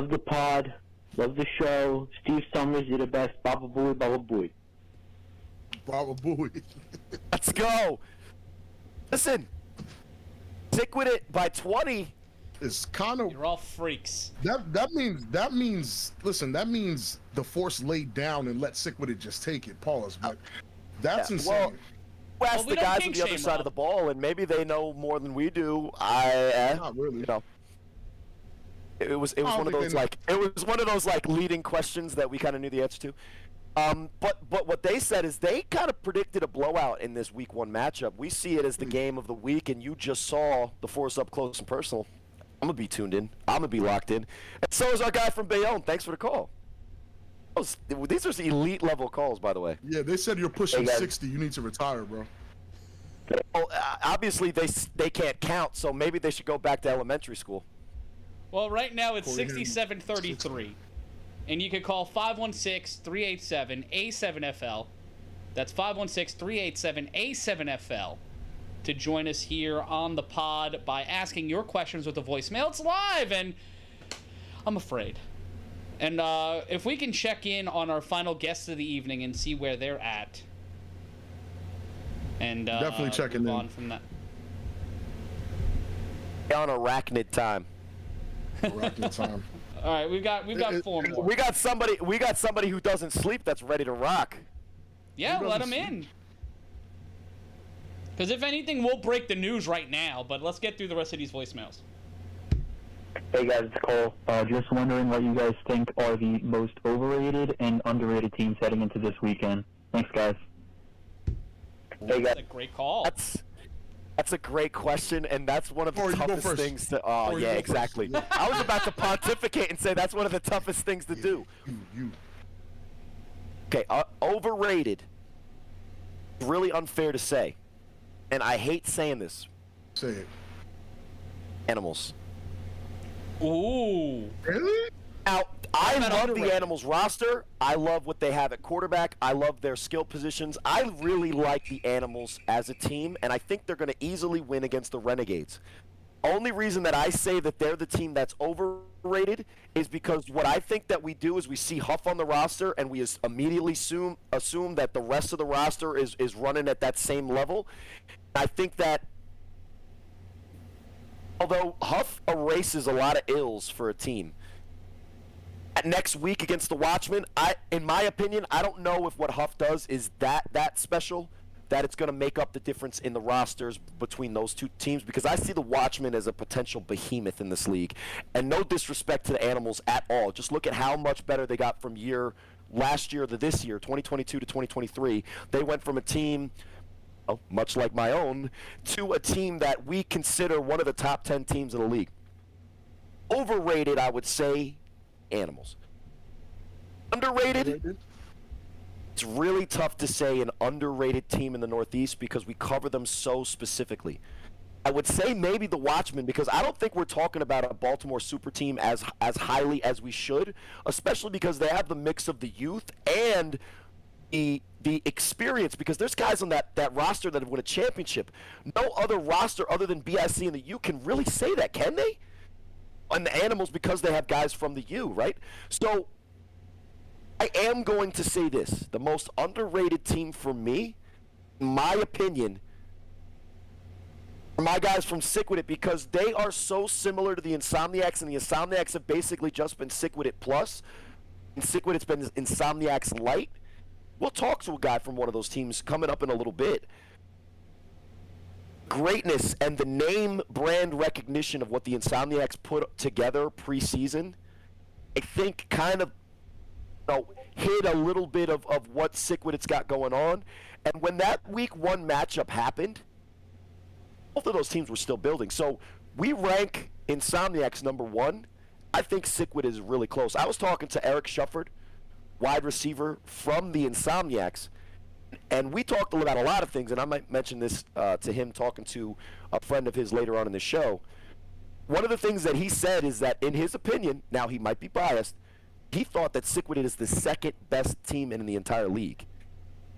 the pod, love the show. Steve Summers, you're the best. Baba Booey, Baba Booey. Baba Booey. Let's go. Listen, stick with it by 20. It's kind of You're all freaks. that means listen, that means the force laid down and let Sick with it just take it. Pause. But that's insane. Well, we'll ask we the don't guys on kink the other shame, side Rob. of the ball, and maybe they know more than we do. Not really. You know, it was don't one of think those they know. leading questions that we kind of knew the answer to. But what they said is they kind of predicted a blowout in this Week 1 matchup. We see it as the game of the week, and you just saw the force up close and personal. I'm gonna be tuned in. I'm gonna be locked in, and so is our guy from Bayonne. Thanks for the call. These are elite level calls, by the way. Yeah, they said you're pushing Hey, guys. 60. You need to retire, bro. Well, obviously they can't count, so maybe they should go back to elementary school. Well, right now it's Cory Hammond. 67-33. And you can call 516-387-A7FL. That's 516-387-A7FL to join us here on the pod by asking your questions with a voicemail. It's live, and I'm afraid. And if we can check in on our final guests of the evening and see where they're at. And Definitely checking move in. on from that. On arachnid time. Arachnid time. All right, we've got four more. We got somebody who doesn't sleep that's ready to rock. Yeah, Who let doesn't him in. Because if anything, we'll break the news right now, but let's get through the rest of these voicemails. Hey guys, it's Cole. Just wondering what you guys think are the most overrated and underrated teams heading into this weekend. Thanks, guys. Hey guys. That's a great call. That's a great question, and that's one of the Or you go toughest first. things to. Or Oh, you yeah, go first. exactly. Yeah. I was about to pontificate and say that's one of the toughest things to do. You. Okay, overrated. Really unfair to say, and I hate saying this. Say it. Animals. Ooh. Really? Now, I about love underrated? the Animals roster. I love what they have at quarterback. I love their skill positions. I really like the Animals as a team, and I think they're going to easily win against the Renegades. Only reason that I say that they're the team that's overrated is because what I think that we do is we see Huff on the roster, and we immediately assume that the rest of the roster is running at that same level. I think that although Huff erases a lot of ills for a team, next week against the Watchmen, in my opinion, I don't know if what Huff does is that special, that it's going to make up the difference in the rosters between those two teams, because I see the Watchmen as a potential behemoth in this league. And no disrespect to the Animals at all. Just look at how much better they got from last year to this year, 2022 to 2023. They went from a team, much like my own, to a team that we consider one of the top 10 teams in the league. Overrated, I would say, Animals. Underrated? It's really tough to say an underrated team in the Northeast because we cover them so specifically. I would say maybe the Watchmen, because I don't think we're talking about a Baltimore super team as highly as we should, especially because they have the mix of the youth and the experience, because there's guys on that roster that have won a championship. No other roster other than BIC and the U can really say that, can they? And the Animals, because they have guys from the U, right? So I am going to say this. The most underrated team for me, in my opinion, are my guys from Sick With It, because they are so similar to the Insomniacs, and the Insomniacs have basically just been Sick With It Plus, and Sick With It's been Insomniacs Light. We'll talk to a guy from one of those teams coming up in a little bit. Greatness and the name brand recognition of what the Insomniacs put together preseason, I think kind of hid a little bit of what Sick With It's got going on. And when that Week 1 matchup happened, both of those teams were still building. So we rank Insomniac's number 1. I think Sickwit is really close. I was talking to Eric Shufford, wide receiver from the Insomniacs, and we talked about a lot of things, and I might mention this to him talking to a friend of his later on in the show. One of the things that he said is that, in his opinion, now he might be biased, he thought that Sickwit is the second best team in the entire league.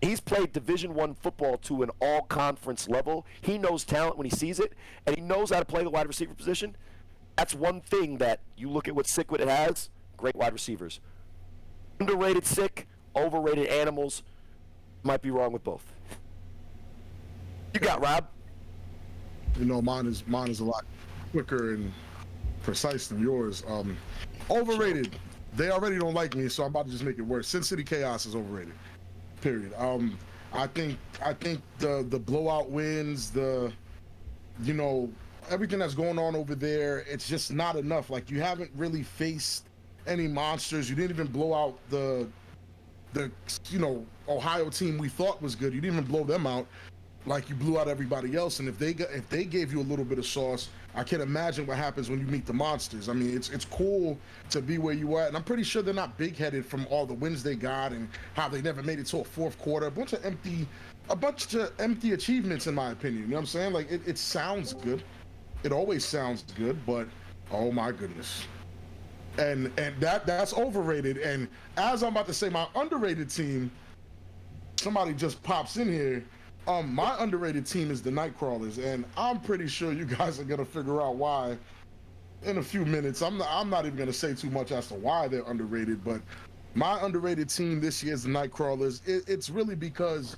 He's played Division I football to an all-conference level. He knows talent when he sees it, and he knows how to play the wide receiver position. That's one thing that you look at what Sickwit has, great wide receivers. Underrated sick, overrated animals, might be wrong with both. You got Rob? You know, mine is a lot quicker and precise than yours. Overrated. They already don't like me, so I'm about to just make it worse. Sin City Chaos is overrated. Period. I think the blowout wins, everything that's going on over there, it's just not enough. Like, you haven't really faced any monsters. You didn't even blow out the Ohio team we thought was good. You didn't even blow them out like you blew out everybody else. And if they gave you a little bit of sauce, I can't imagine what happens when you meet the monsters. I mean, it's cool to be where you are, and I'm pretty sure they're not big-headed from all the wins they got and how they never made it to a fourth quarter. A bunch of empty achievements, in my opinion. You know what I'm saying? Like, it sounds good. It always sounds good, but oh my goodness. And that's overrated. And as I'm about to say, my underrated team, somebody just pops in here. My underrated team is the Nightcrawlers, and I'm pretty sure you guys are gonna figure out why in a few minutes. I'm not even gonna say too much as to why they're underrated, but my underrated team this year is the Nightcrawlers. It's really because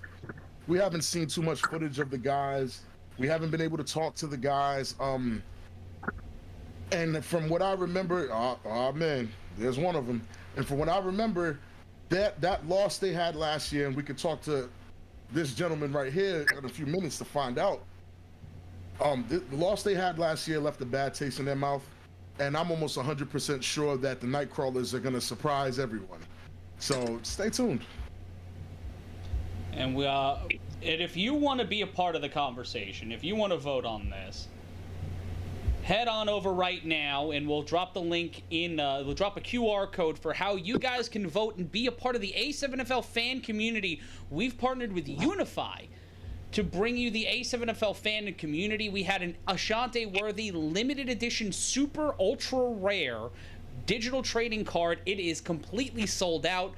we haven't seen too much footage of the guys. We haven't been able to talk to the guys. And from what I remember, oh man, there's one of them. And from what I remember, that loss they had last year, and we could talk to this gentleman right here in a few minutes to find out. The loss they had last year left a bad taste in their mouth, and I'm almost 100% sure that the Nightcrawlers are going to surprise everyone. So stay tuned. And if you want to be a part of the conversation, if you want to vote on this, head on over right now, and we'll drop the link in. We'll drop a QR code for how you guys can vote and be a part of the A7FL fan community. We've partnered with Unify to bring you the A7FL fan community. We had an Ashante-worthy limited edition super ultra rare digital trading card. It is completely sold out,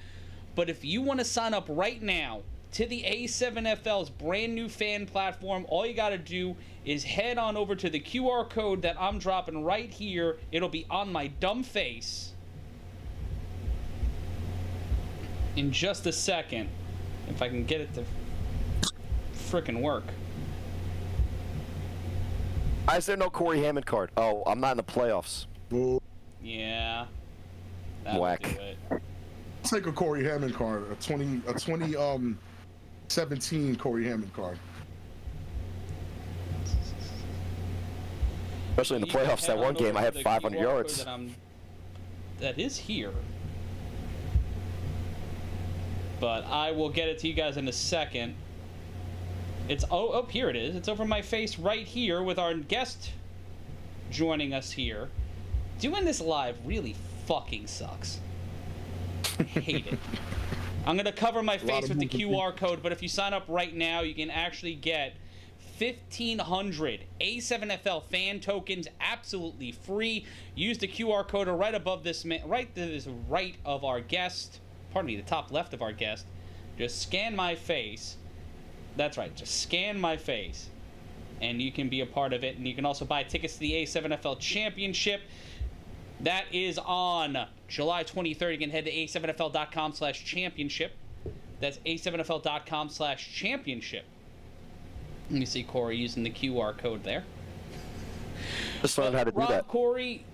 but if you want to sign up right now to the A7FL's brand new fan platform, all you got to do is head on over to the QR code that I'm dropping right here. It'll be on my dumb face in just a second, if I can get it to frickin' work. Why is there no Cory Hammond card? Oh, I'm not in the playoffs. Yeah. Whack. Do it. Take a Cory Hammond card, a 2017 Cory Hammond card. Especially in the playoffs, that one game I had 500 yards. That is here. But I will get it to you guys in a second. It's here it is. It's over my face right here with our guest joining us here. Doing this live really fucking sucks. I hate it. I'm going to cover my face with the QR code, but if you sign up right now, you can actually get 1,500 A7FL fan tokens absolutely free. Use the QR code right above this, right to this right of our guest. Pardon me, the top left of our guest. Just scan my face. That's right, just scan my face, and you can be a part of it. And you can also buy tickets to the A7FL Championship. That is on July 23rd. You can head to a7fl.com/championship. That's a7fl.com/championship. Let me see Cory using the QR code there. Just learned how to do that. Cory,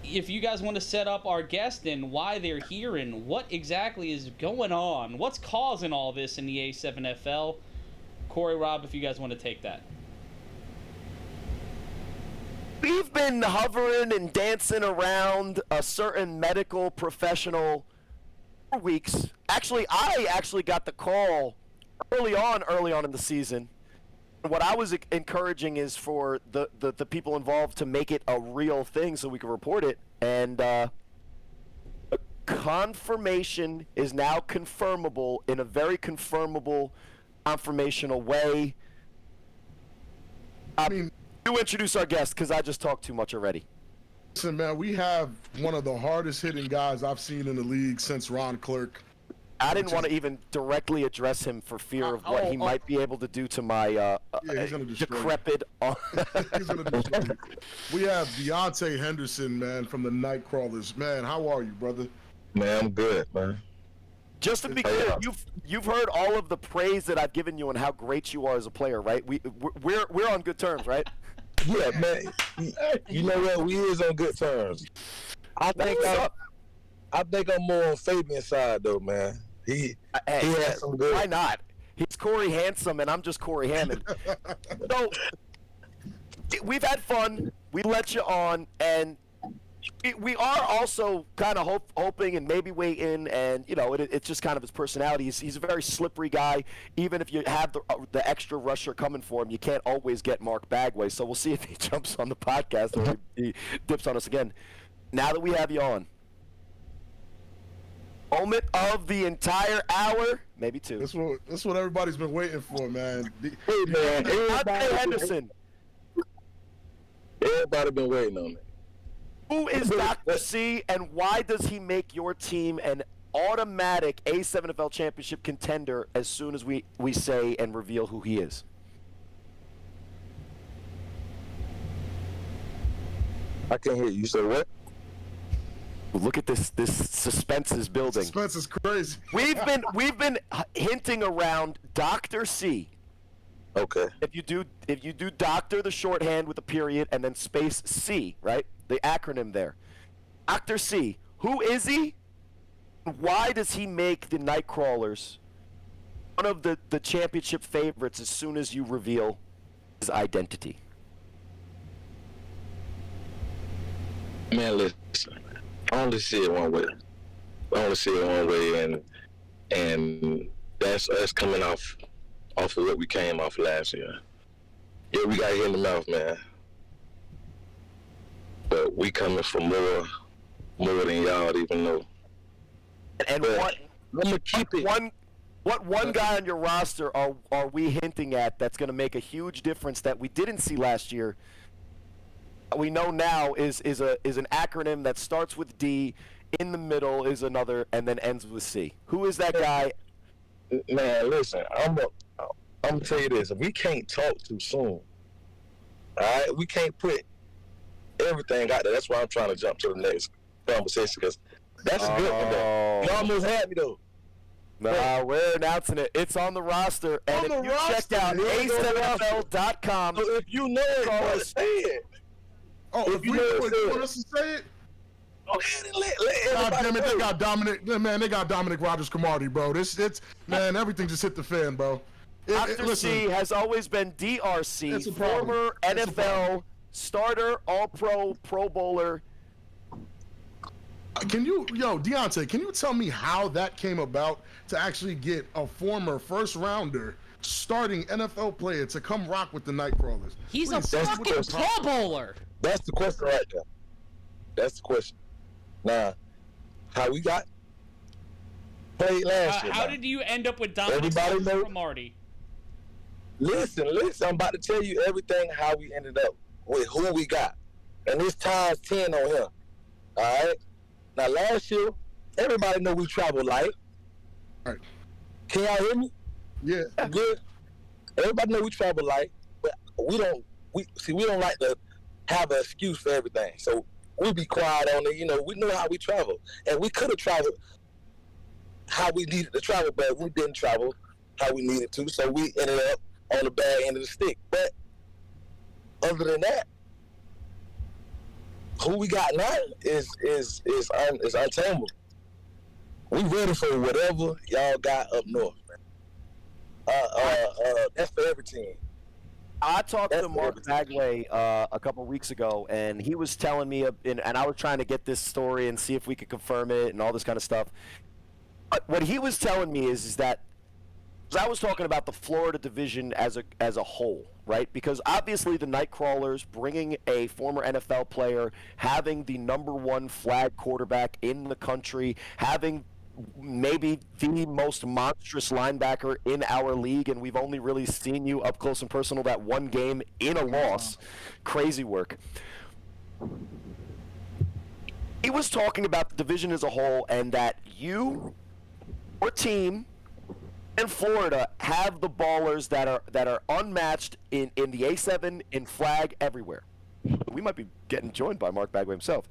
if you guys want to set up our guest and why they're here and what exactly is going on, what's causing all this in the A7FL, Cory, Rob, if you guys want to take that. We've been hovering and dancing around a certain medical professional for weeks. Actually, I got the call early on in the season What I was encouraging is for the people involved to make it a real thing so we can report it. And a confirmation is now confirmable in a very confirmable, confirmational way. I mean, you introduce our guest because I just talked too much already. listen, man, we have one of the hardest hitting guys I've seen in the league since Ron Clerk. I didn't want to even directly address him for fear of what he might be able to do to my he's gonna destroy decrepit. He's gonna destroy you. We have Deontay Henderson, man, from the Nightcrawlers. Man, how are you, brother? Man, I'm good, man. Just to be clear, you've heard all of the praise that I've given you and how great you are as a player, right? We're on good terms, right? Yeah, man. You know what? We is on good terms. I think I'm more on Fabian's side though, man. He has some good. Why not? He's Cory Handsome, and I'm just Cory Hammond. So we've had fun. We let you on, and we are also kind of hoping and maybe waiting, and it's just kind of his personality. He's a very slippery guy. Even if you have the extra rusher coming for him, you can't always get Mark Bagway. So we'll see if he jumps on the podcast or he dips on us again. Now that we have you on, moment of the entire hour, maybe two. That's what everybody's been waiting for, man. Hey, man. Deontay Henderson. Everybody been waiting on it. Who is Dr. C, and why does he make your team an automatic A7FL Championship contender as soon as we say and reveal who he is? I can't hear you. You said what? Look at this suspense is building. Suspense is crazy. We've been hinting around Dr. C. Okay. If you do Doctor, the shorthand with a period and then space C, right? The acronym there. Dr. C. Who is he? Why does he make the Nightcrawlers one of the championship favorites as soon as you reveal his identity? Man, listen. I only see it one way. And that's us coming off of what we came off last year. Yeah, we got hit in the mouth, man. But we coming for more than y'all even know. And but what? I'm gonna keep it. What one guy on your roster are we hinting at that's going to make a huge difference that we didn't see last year? We know now is an acronym that starts with D, in the middle is another, and then ends with C. Who is that guy? Man, listen, I'm gonna tell you this: we can't talk too soon. All right, we can't put everything out there. That's why I'm trying to jump to the next conversation, because that's a good one. Though. You almost had me though. Nah, we're announcing it. It's on the roster, and if you check out A7FL.com, so if you know it, you want to say it. Oh, if you want us to say it? Oh, God damn it, they got Dominic. Man, they got Dominic Rodgers-Cromartie, bro. Man, everything just hit the fan, bro. Dr. C has always been DRC, former NFL starter, All-Pro, Pro Bowler. Deontay, can you tell me how that came about to actually get a former first-rounder starting NFL player to come rock with the Nightcrawlers? He's a fucking Pro Bowler. That's the question right there. That's the question. Now, how we got played last year? How did you end up with Dominic Cromartie? Listen. I'm about to tell you everything how we ended up with who we got. And this times 10 on him. All right? Now, last year, everybody know we travel light. All right. Can y'all hear me? Yeah. Good. Everybody know we travel light, but we don't like to have an excuse for everything. So we be quiet on it. We know how we travel. And we could have traveled how we needed to travel, but we didn't travel how we needed to. So we ended up on the bad end of the stick. But other than that, who we got now is untamable. We ready for whatever y'all got up north, man. That's for every team. I talked to Mark Bagway a couple weeks ago, and he was telling me, and I was trying to get this story and see if we could confirm it and all this kind of stuff. But what he was telling me is that I was talking about the Florida division as a whole, right? Because obviously the Nightcrawlers, bringing a former NFL player, having the #1 flag quarterback in the country, having maybe the most monstrous linebacker in our league, and we've only really seen you up close and personal that one game in a loss. Crazy work. He was talking about the division as a whole, and that your team in Florida have the ballers that are unmatched in the A7, in flag, everywhere. We might be getting joined by Mark Bagway himself.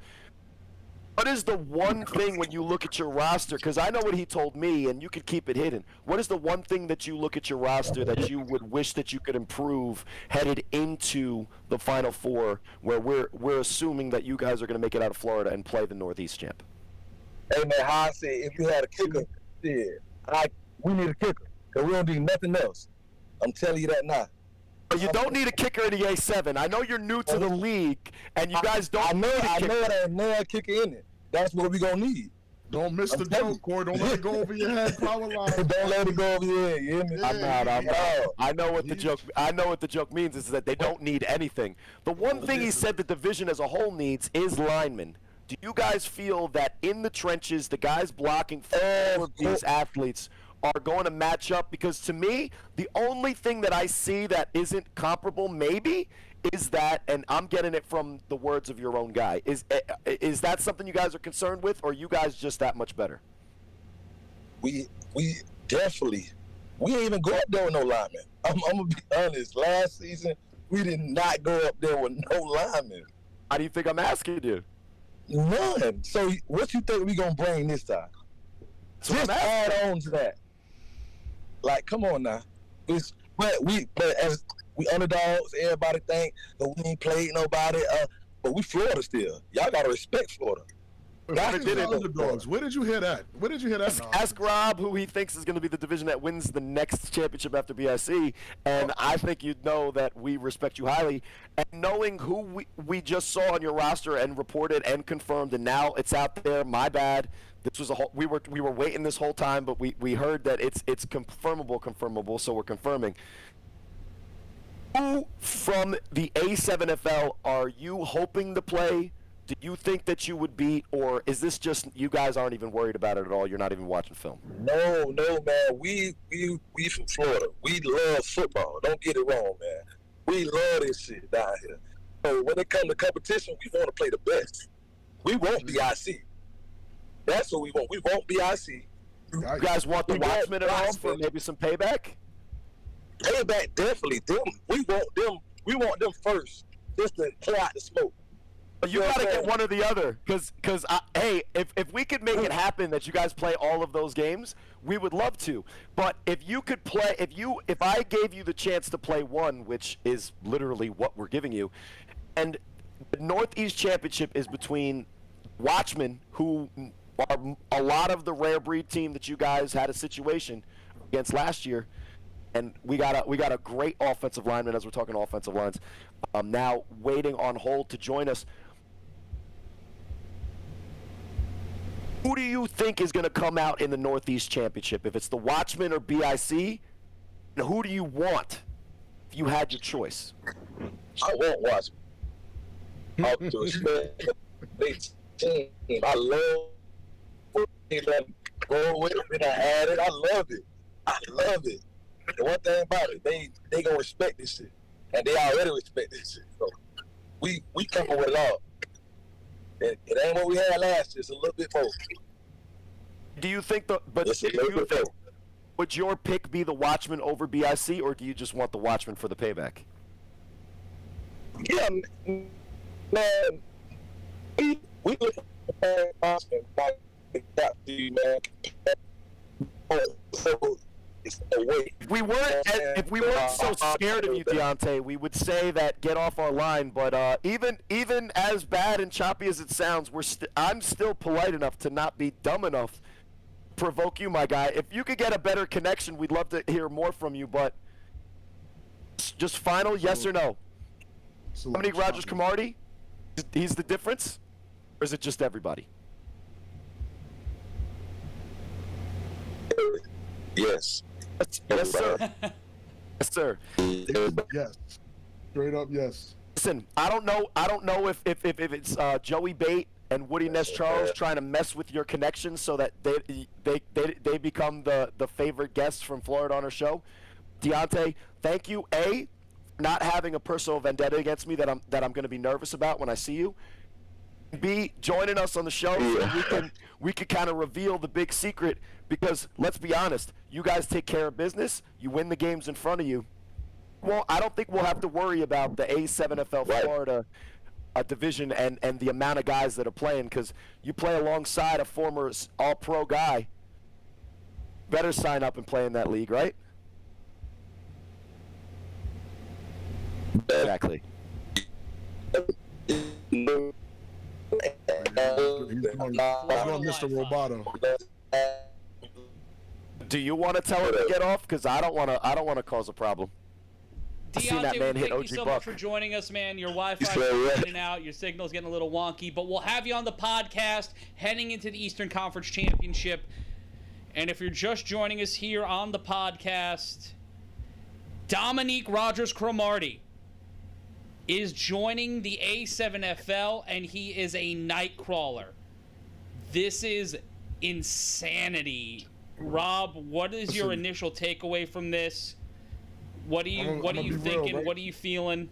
What is the one thing when you look at your roster? Because I know what he told me, and you could keep it hidden. What is the one thing that you look at your roster that you would wish that you could improve headed into the Final Four, where we're assuming that you guys are going to make it out of Florida and play the Northeast champ? Hey man, how I said, if you had a kicker, we need a kicker, because we don't need nothing else. I'm telling you that now. But you don't need a kicker in the A7. I know you're new to the league, and you guys don't. I know that no kicker in it. That's what we gonna need. Don't miss the joke, Corey. Don't let it go over your head. Power line. Don't let it go over your head. You hear me? I'm not. I know what the joke. I know what the joke means is that they don't need anything. The one thing he said the division as a whole needs is linemen. Do you guys feel that in the trenches, the guys blocking for these athletes are going to match up? Because to me, the only thing that I see that isn't comparable maybe is that, and I'm getting it from the words of your own guy, is that something you guys are concerned with, or are you guys just that much better? We definitely, we ain't even go up there with no linemen. I'm going to be honest. Last season, we did not go up there with no linemen. How do you think I'm asking you? None. So what you think we going to bring this time? Just add on to that. Like, come on now. But as we underdogs, everybody think that we ain't played nobody. But we Florida still. Y'all gotta respect Florida. Underdogs. Where did you hear that? Where did you hear that? Ask Rob who he thinks is going to be the division that wins the next championship after BIC, and I think you'd know that we respect you highly. And knowing who we just saw on your roster and reported and confirmed, and now it's out there. My bad. This was we were waiting this whole time, but we heard that it's confirmable, so we're confirming. Who from the A7FL are you hoping to play? Do you think that you would beat, or is this just you guys aren't even worried about it at all? You're not even watching film? No, man. We from Florida. We love football. Don't get it wrong, man. We love this shit down here. So when it comes to competition, we want to play the best. We won't BIC. That's what we want. We won't BIC. You guys want the Watchmen at all for maybe some payback? Payback, definitely. We want them first, just to clear out the smoke. You got to get one or the other, because hey, if we could make it happen that you guys play all of those games, we would love to. But if you could play, if I gave you the chance to play one, which is literally what we're giving you, and the Northeast Championship is between Watchmen, who are a lot of the rare breed team that you guys had a situation against last year, and we got a great offensive lineman, as we're talking offensive lines, now waiting on hold to join us. Who do you think is going to come out in the Northeast Championship? If it's the Watchmen or BIC, who do you want if you had your choice? I want Watchmen. I'll do it. I love it. Go with it and I had it. I love it. The one thing about it, they gonna respect this shit, and they already respect this shit. So we coming with it all. It ain't what we had last year. It's a little bit more. Do you think would your pick be the Watchmen over BIC, or do you just want the Watchmen for the payback? Yeah, man. We look at Watchmen like that, man. So it's no way. If we weren't so scared of you, Deontay, we would say that get off our line. But even as bad and choppy as it sounds, I'm still polite enough to not be dumb enough to provoke you, my guy. If you could get a better connection, we'd love to hear more from you. But just final yes or no. Dominique Rodgers-Cromartie, he's the difference, or is it just everybody? Yes. Yes, sir. Yes, sir. Yes. Straight up, yes. Listen, I don't know if it's Joey Bate and Woody Ness Charles trying to mess with your connections so that they become the favorite guests from Florida on our show. Deontay, thank you. A, not having a personal vendetta against me that I'm going to be nervous about when I see you. B, joining us on the show so we can kind of reveal the big secret, because let's be honest, you guys take care of business, you win the games in front of you. Well, I don't think we'll have to worry about the A7FL Florida division and the amount of guys that are playing, because you play alongside a former all-pro guy. Better sign up and play in that league, right? Exactly. He's going Mr. Roboto. Do you want to tell him to get off? Because I don't want to cause a problem. I've seen that man hit thank OG you so Buck. much for joining us, man. Your Wi-Fi is in and out. Your signal's getting a little wonky, but we'll have you on the podcast heading into the Eastern Conference Championship. And if you're just joining us here on the podcast, Dominique Rogers-Cromartie is joining the A7FL, and he is a night crawler. This is insanity. Rob, what is your initial takeaway from this? What are you thinking? Real, right? What are you feeling?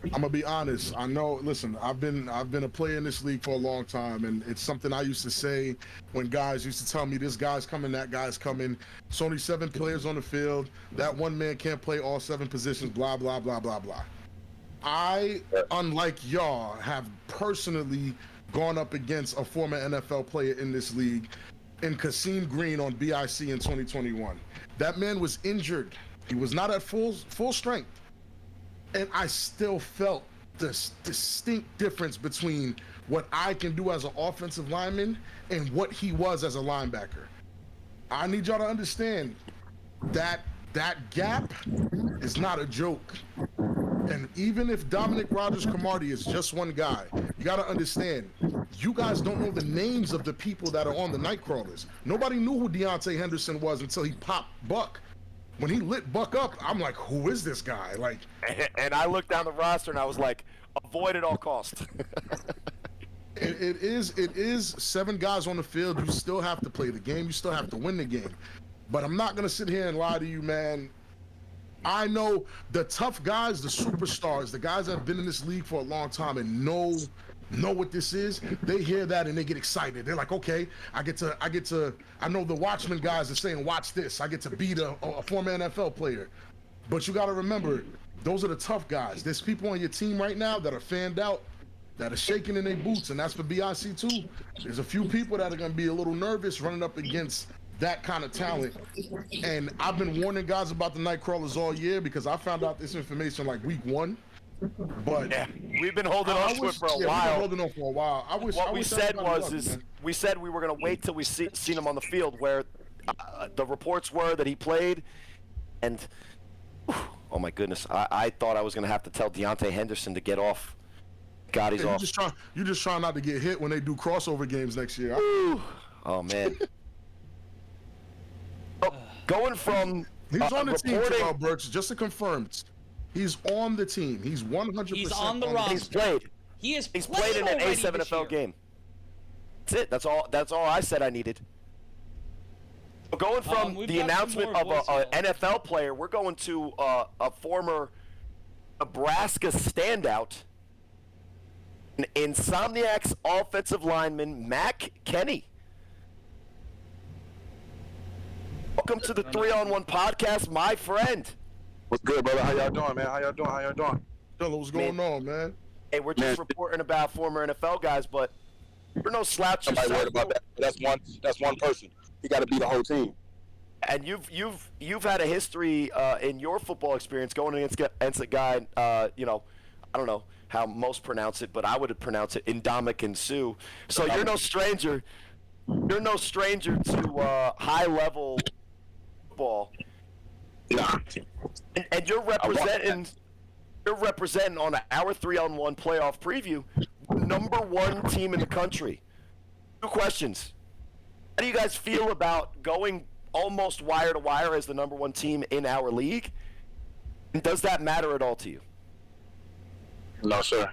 I'm gonna be honest. I know. Listen, I've been a player in this league for a long time, and it's something I used to say when guys used to tell me, "This guy's coming, that guy's coming." It's only 7 players on the field. That one man can't play all 7 positions. Blah blah blah blah blah. I, unlike y'all, have personally gone up against a former NFL player in this league, in Kasim Green on BIC in 2021. That man was injured. He was not at full strength. And I still felt this distinct difference between what I can do as an offensive lineman and what he was as a linebacker. I need y'all to understand that gap is not a joke. And even if Dominic Rogers-Cromartie is just one guy, you got to understand, you guys don't know the names of the people that are on the night crawlers. Nobody knew who Deontay Henderson was until he popped Buck. When he lit Buck up, I'm like, who is this guy? Like, and I looked down the roster and I was like, avoid at all costs. it is 7 guys on the field. You still have to play the game. You still have to win the game. But I'm not gonna sit here and lie to you, man. I know the tough guys, the superstars, the guys that have been in this league for a long time and know what this is. They hear that and they get excited. They're like, okay, I know the Watchmen guys are saying, watch this. I get to beat a former NFL player. But you got to remember, those are the tough guys. There's people on your team right now that are fanned out, that are shaking in their boots, and that's for BIC too. There's a few people that are going to be a little nervous running up against that kind of talent. And I've been warning guys about the night crawlers all year because I found out this information like week 1. But yeah, we've been holding on to it for a while. We've been holding on for a while. We said we were going to wait till we seen him on the field, where the reports were that he played, and oh my goodness, I thought I was going to have to tell Deontay Henderson to get off. God, he's off. You just trying not to get hit when they do crossover games next year. Oh man. Going from he's on the team, Terrell Burks, just to confirm. He's on the team. He's 100%. He's on the roster. He's played. He's played in an A7FL game. That's it. That's all I said I needed. Going from the announcement of an NFL player, we're going to a former Nebraska standout, Insomniac's offensive lineman, Mac Kenny. Welcome to the 3-on-1 podcast, my friend. What's good, brother? How y'all doing, man? How y'all doing? What's going on, man? Hey, we're just reporting about former NFL guys, but we're no slouch. Somebody worried about that. That's one person. He got to be the whole team. And you've had a history in your football experience going against a guy. I don't know how most pronounce it, but I would pronounce it Indomik Sue. So you're no stranger. You're no stranger to high level football. Nah. And you're representing on our 3-on-1 playoff preview, #1 team in the country. 2 questions. How do you guys feel about going almost wire to wire as the number one team in our league? And does that matter at all to you? No, sir.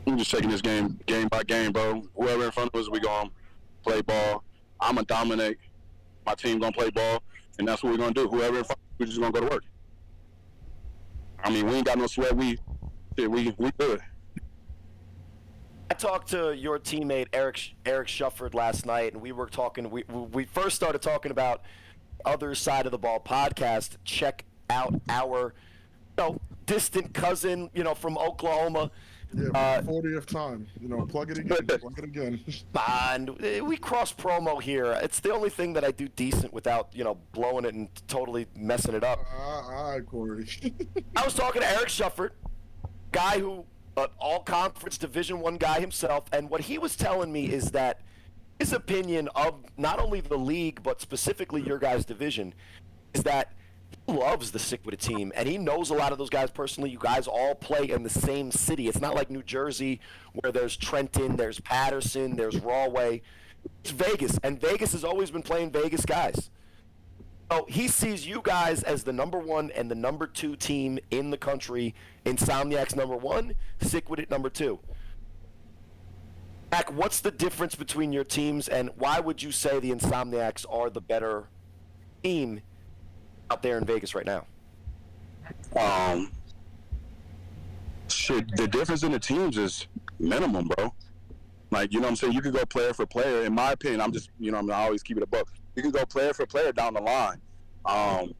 I'm just taking this game by game, bro. Whoever in front of us, we going to play ball. I'm going to dominate. My team going to play ball, and that's what we're going to do. Whoever in front of us, we're just going to go to work. I mean, we ain't got no sweat. We do it. I talked to your teammate Eric Shufford last night, and we were talking. We first started talking about Other Side of the Ball podcast. Check out our distant cousin, from Oklahoma. Yeah, 40th time. Plug it again. And we cross promo here. It's the only thing that I do decent without, blowing it and totally messing it up. All right, Cory. I was talking to Eric Shufford, guy who, all-conference Division I guy himself, and what he was telling me is that his opinion of not only the league, but specifically your guys' division, is that he loves the Sick With It team, and he knows a lot of those guys personally. You guys all play in the same city. It's not like New Jersey where there's Trenton, there's Patterson, there's Rahway. It's Vegas, and Vegas has always been playing Vegas guys. So he sees you guys as the number one and the number two team in the country. Insomniacs number one, Sick With It number two. Mac, what's the difference between your teams, and why would you say the Insomniacs are the better team out there in Vegas right now? The difference in the teams is minimum, bro. Like, you know what I'm saying? You could go player for player. In my opinion, I'm just, I always keep it a buck. You can go player for player down the line. And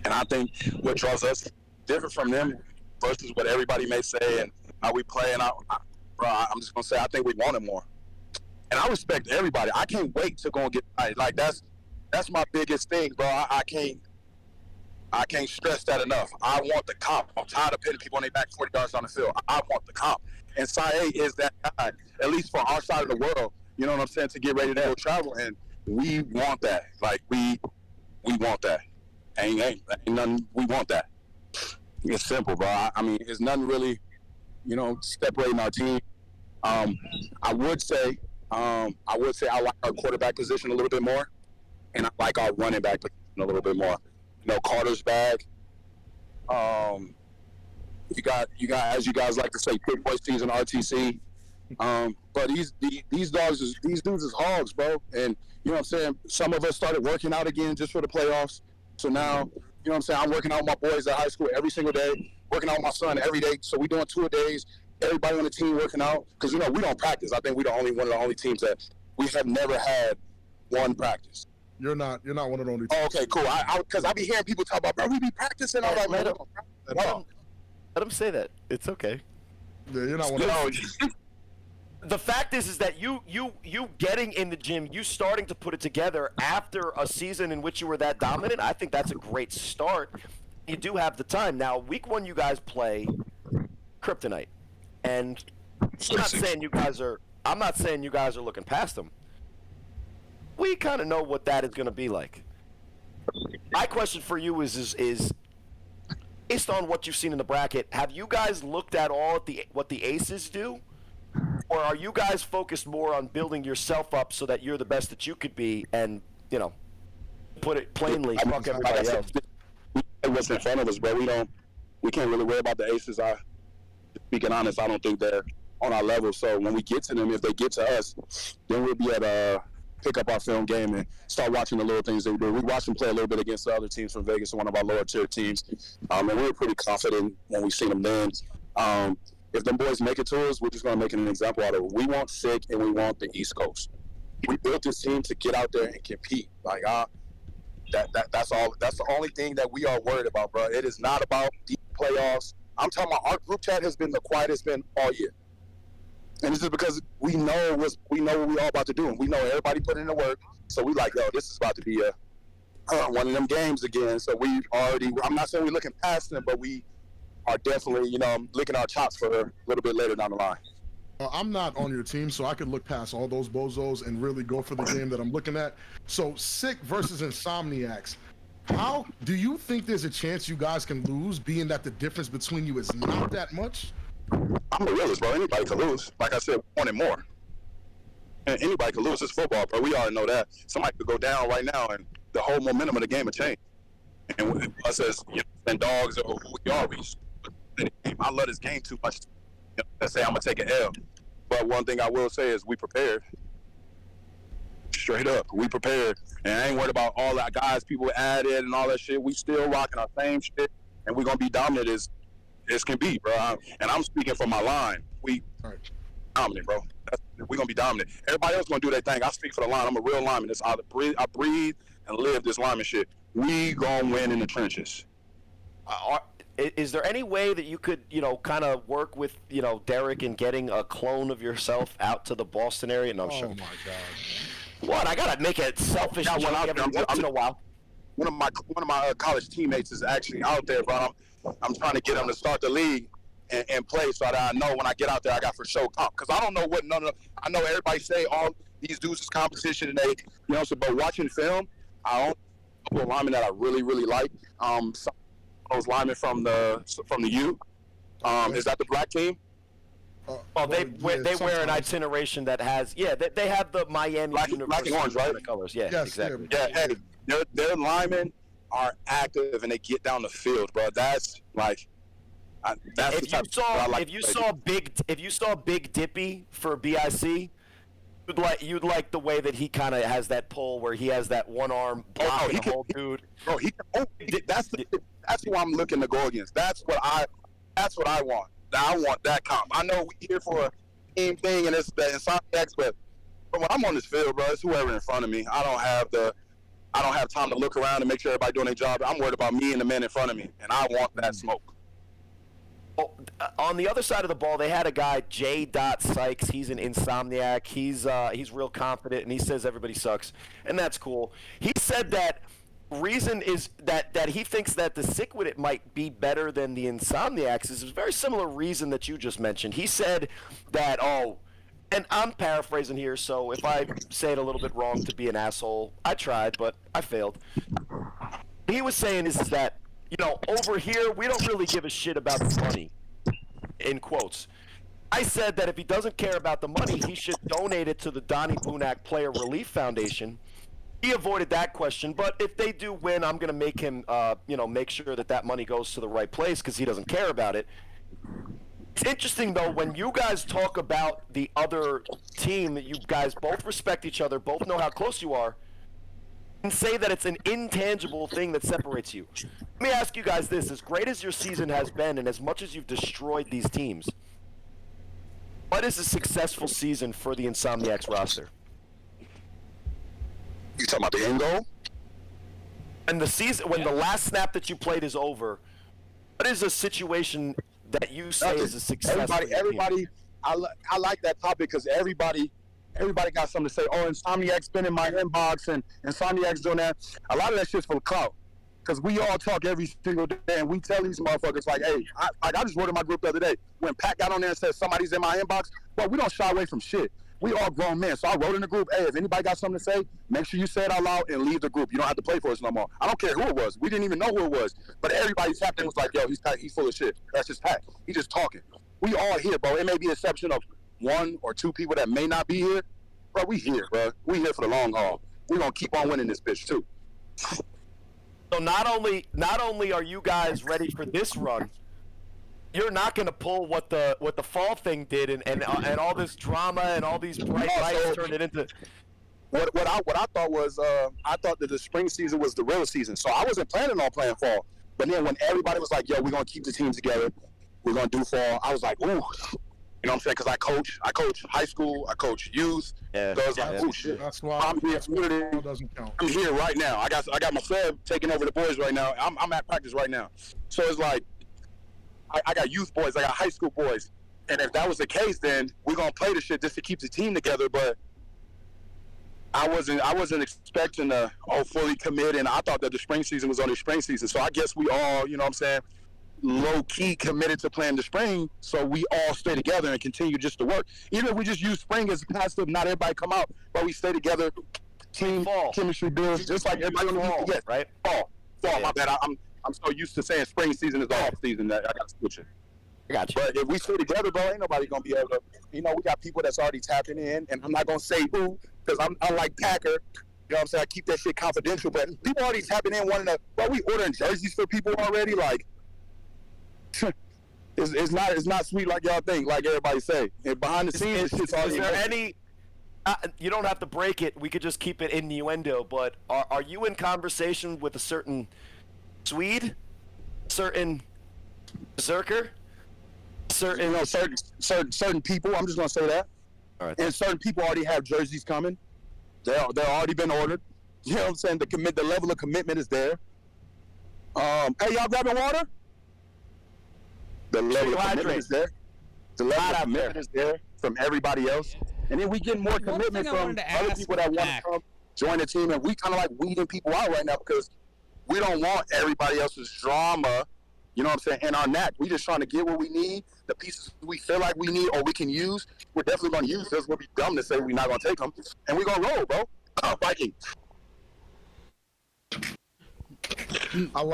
I think what draws us different from them versus what everybody may say and how we play. And I'm just going to say, I think we want it more. And I respect everybody. I can't wait to go and get right. Like, that's my biggest thing, bro. I can't stress that enough. I want the comp. I'm tired of pitting people on their back 40 yards on the field. I want the comp. And Sae is that guy, at least for our side of the world, you know what I'm saying, to get ready to go travel. And we want that. Like, we want that. Ain't nothing. We want that. It's simple, bro. I mean, it's nothing really, separating our team. I would say I like our quarterback position a little bit more, and I like our running back position a little bit more. Carter's back. You got, as you guys like to say, big boy season RTC. But these dudes is hogs, bro. And you know what I'm saying? Some of us started working out again just for the playoffs. So now, you know what I'm saying? I'm working out with my boys at high school every single day, working out with my son every day. So we doing 2-a-days. Everybody on the team working out because we don't practice. I think we're one of the only teams that we have never had one practice. You're not one of the only teams. Oh, okay, cool. Because I be hearing people talk about, bro, we be practicing. I'm like, man, let him say that. It's okay. Yeah, you're not one of the The fact is that you getting in the gym, you starting to put it together after a season in which you were that dominant, I think that's a great start. You do have the time. Now, week 1 you guys play Kryptonite. And I'm not saying you guys are looking past them. We kind of know what that is going to be like. My question for you is based on what you've seen in the bracket, have you guys looked at all at what the Aces do? Or are you guys focused more on building yourself up so that you're the best that you could be and, put it plainly, fuck everybody else? What's in front of us, bro. We can't really worry about the Aces. Speaking honest, I don't think they're on our level. So when we get to them, if they get to us, then we'll be able to pick up our film game and start watching the little things they do. We watched them play a little bit against the other teams from Vegas, one of our lower tier teams. And we were pretty confident when we seen them then. If them boys make it to us, we're just going to make an example out of it. We want Sick and we want the East Coast. We built this team to get out there and compete. Like, that's all. That's the only thing that we are worried about, bro. It is not about the playoffs. I'm talking about our group chat has been the quietest been all year. And it's just because we know what we all about to do. And we know everybody put in the work. So we like, this is about to be one of them games again. So I'm not saying we're looking past them, but we are definitely, licking our chops for a little bit later down the line. I'm not on your team, so I could look past all those bozos and really go for the game that I'm looking at. So Sick versus Insomniacs. How do you think there's a chance you guys can lose, being that the difference between you is not that much? I'm a realist, bro. Anybody can lose. Like I said, we want it more. And anybody could lose. It's football, bro. We already know that. Somebody could go down right now, and the whole momentum of the game would change. And us as and dogs or who we are, I love this game too much to say I'm gonna take an L. But one thing I will say is we prepared. Straight up, we prepared, and I ain't worried about all that guys people added and all that shit. We still rocking our same shit, and we're gonna be dominant as can be, bro. And I'm speaking for my line. We dominant, bro. We're gonna be dominant. Everybody else gonna do their thing. I speak for the line. I'm a real lineman. I breathe and live this lineman shit. We gonna win in the trenches. Is there any way that you could, kind of work with, Derek in getting a clone of yourself out to the Boston area? No, Oh sure. my God. What? I gotta make it selfish every once in a while. One of my college teammates is actually out there, bro. I'm trying to get him to start the league and play so that I know when I get out there I got for sure comp. Because I don't know what I know everybody say all these dudes is competition and they, but watching film, I don't know a lineman that I really, really like. Some of those linemen from the U. Is that the black team? Well, they wear an itineration that has, they have the Miami black and orange, right? Colors, yeah, Yes, exactly. Yeah, hey, their linemen are active and they get down the field, bro. That's like, that's the type of I like. If you saw Big Dippy for BIC, you'd like the way that he kind of has that pull where he has that one arm blocking the whole dude. Bro, that's who I'm looking to go against. That's what I want. I want that comp. I know we here for a team thing and it's the Insomniacs, but when I'm on this field, bro, it's whoever in front of me. I don't have time to look around and make sure everybody doing their job. I'm worried about me and the men in front of me, and I want that smoke. Oh, on the other side of the ball, they had a guy, J. Sykes. He's an Insomniac. He's real confident, and he says everybody sucks, and that's cool. He said that reason is that he thinks that the Sick With It might be better than the Insomniacs is a very similar reason that you just mentioned. He said that, and I'm paraphrasing here, so if I say it a little bit wrong to be an asshole, I tried, but I failed. He was saying is that, over here, we don't really give a shit about the money, in quotes. I said that if he doesn't care about the money, he should donate it to the Donnie Bunak Player Relief Foundation. He avoided that question, but if they do win, I'm going to make him, make sure that money goes to the right place because he doesn't care about it. It's interesting, though, when you guys talk about the other team, that you guys both respect each other, both know how close you are, and say that it's an intangible thing that separates you. Let me ask you guys this. As great as your season has been and as much as you've destroyed these teams, what is a successful season for the Insomniacs roster? You talking about the end goal? And the season, when the last snap that you played is over, what is a situation that you say is a success? Everybody, I like that topic because everybody got something to say. Oh, Insomniac's been in my inbox and Insomniac's doing that. A lot of that shit's for clout. Because we all talk every single day and we tell these motherfuckers like, hey, I just wrote in my group the other day. When Pat got on there and said somebody's in my inbox, well, we don't shy away from shit. We all grown men. So I wrote in the group, hey, if anybody got something to say, make sure you say it out loud and leave the group. You don't have to play for us no more. I don't care who it was. We didn't even know who it was. But everybody tapped in was like, yo, he's full of shit. That's just Pat. He's just talking. We all here, bro. It may be an exception of one or two people that may not be here. Bro, we here, bro. We here for the long haul. We're going to keep on winning this bitch, too. So not only are you guys ready for this run, you're not going to pull what the fall thing did and all this drama and all these bright lights turned it into. What I thought was I thought that the spring season was the real season, so I wasn't planning on playing fall. But then when everybody was like, "Yo, we're gonna keep the team together, we're gonna do fall," I was like, "Ooh," you know what I'm saying? Because I coach high school, I coach youth. Yeah. So I was like, "Ooh, shit." That's why I'm here. Doesn't count. I'm here right now. I got my sub taking over the boys right now. I'm at practice right now. So it's like I got youth boys, I got high school boys, and if that was the case, then we're gonna play the shit just to keep the team together. But I wasn't expecting to fully commit, and I thought that the spring season was only spring season. So I guess we all, you know what I'm saying, low key committed to playing the spring, so we all stay together and continue just to work. Even if we just use spring as passive, not everybody come out, but we stay together, team chemistry builds, just like everybody on the week. Yes, right? Fall. Yeah. My bad. I'm so used to saying spring season is off season that I got to switch it. I got you. But if we stay together, bro, ain't nobody gonna be able to. We got people that's already tapping in, and I'm not gonna say who, because I'm unlike Packer. You know what I'm saying? I keep that shit confidential. But people already tapping in, wanting to. Bro, we ordering jerseys for people already. Like, it's not sweet like y'all think. Like everybody say. And behind the scenes, it's already. Is there any? You don't have to break it. We could just keep it innuendo. But are you in conversation with a certain Swede, certain berserker, certain certain people? I'm just gonna say that. All right. And certain people already have jerseys coming. They're already been ordered. You know what I'm saying? The level of commitment is there. Hey, y'all grabbing water? The level of commitment is there. The level of commitment is there from everybody else. And then we get more commitment from other people that want to come join the team. And we kind of like weeding people out right now because we don't want everybody else's drama, you know what I'm saying, in our knack. We just trying to get what we need, the pieces we feel like we need or we can use. We're definitely going to use this. We'll be dumb to say we're not going to take them. And we're going to roll, bro. Vikings.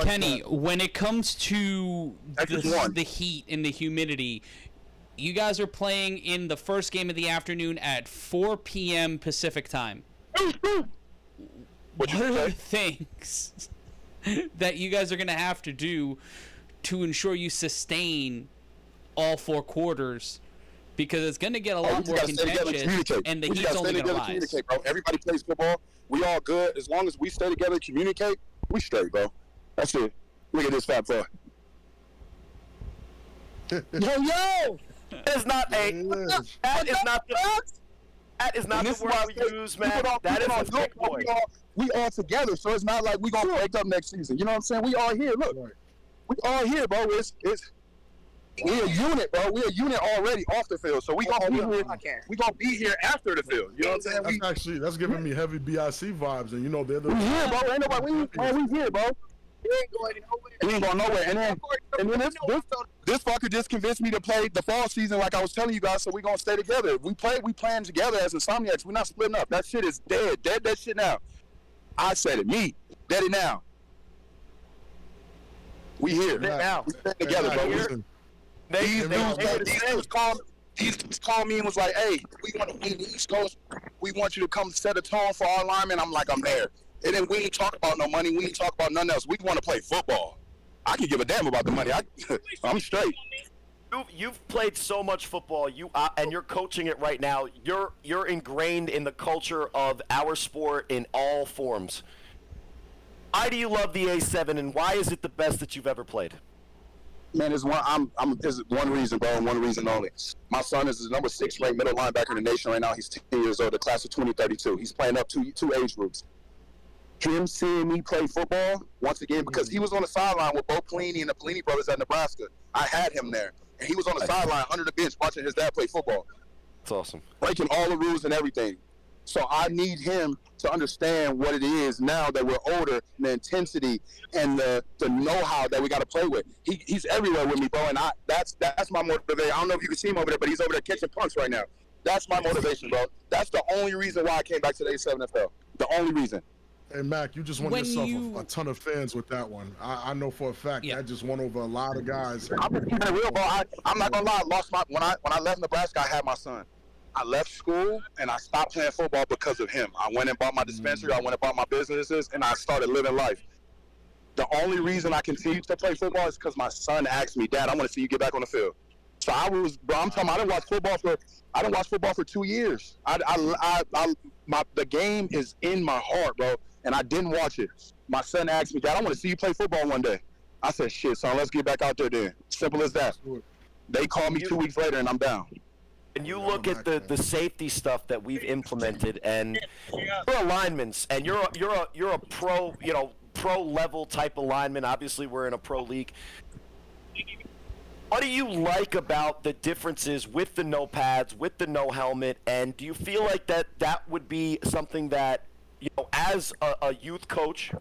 Kenny, when it comes to the heat and the humidity, you guys are playing in the first game of the afternoon at 4 p.m. Pacific time. What are the things that you guys are going to have to do to ensure you sustain all 4 quarters? Because it's going to get a lot more contentious, and the heat's only going to rise. Bro. Everybody plays football. We all good. As long as we stay together and communicate, we straight, bro. That's it. Look at this fat boy. Yo! That is not the word we use, man. That is a big boy. We all together, so it's not like we gonna break up next season. You know what I'm saying? We all here. Look, we all here, bro. We a unit, bro. We a unit already off the field, so we gonna be here. We gonna be here after the field. You know what I'm saying? That's giving me heavy BIC vibes, and they're the. We here, bro. Ain't nobody. We here, bro. He ain't going nowhere. He ain't going nowhere. And then this fucker just convinced me to play the fall season like I was telling you guys, so we gonna stay together. We playing together as Insomniacs. We're not splitting up. That shit is dead. Dead that shit now. I said it. Me. Dead it now. We here. Now. We stay together, bro. These dudes called me and was like, hey, we want to be in the East Coast. We want you to come set a tone for our linemen. I'm like, I'm there. And then we ain't talk about no money. We ain't talk about nothing else. We want to play football. I can give a damn about the money. I'm straight. You've played so much football. And you're coaching it right now. You're ingrained in the culture of our sport in all forms. Why do you love the A7, and why is it the best that you've ever played? Man, there's one reason, bro, and one reason only. My son is the number 6 ranked middle linebacker in the nation right now. He's 10 years old, the class of 2032. He's playing up two age groups. Him seeing me play football, once again, because he was on the sideline with Bo Pelini and the Pelini brothers at Nebraska. I had him there. And he was on the sideline under the bench watching his dad play football. That's awesome. Breaking all the rules and everything. So I need him to understand what it is now that we're older, and the intensity and the know-how that we got to play with. He's everywhere with me, bro, and that's my motivation. I don't know if you can see him over there, but he's over there catching punks right now. That's my motivation, bro. That's the only reason why I came back to the A7FL. The only reason. Hey, Mac, you just won yourself a ton of fans with that one. I know for a fact that just won over a lot of guys. I'm keeping it real, bro. I'm not gonna lie. When I left Nebraska, I had my son. I left school and I stopped playing football because of him. I went and bought my dispensary. I went and bought my businesses, and I started living life. The only reason I continued to play football is because my son asked me, Dad, I want to see you get back on the field. So I'm talking. I didn't watch football for 2 years. The game is in my heart, bro. And I didn't watch it. My son asked me, Dad, I want to see you play football one day. I said, shit, son, let's get back out there then. Simple as that. They called me 2 weeks later, and I'm down. And you look at the safety stuff that we've implemented, and you're linemen, and you're a pro, pro level type of lineman. Obviously, we're in a pro league. What do you like about the differences with the no pads, with the no helmet, and do you feel like that would be something that, as a youth coach,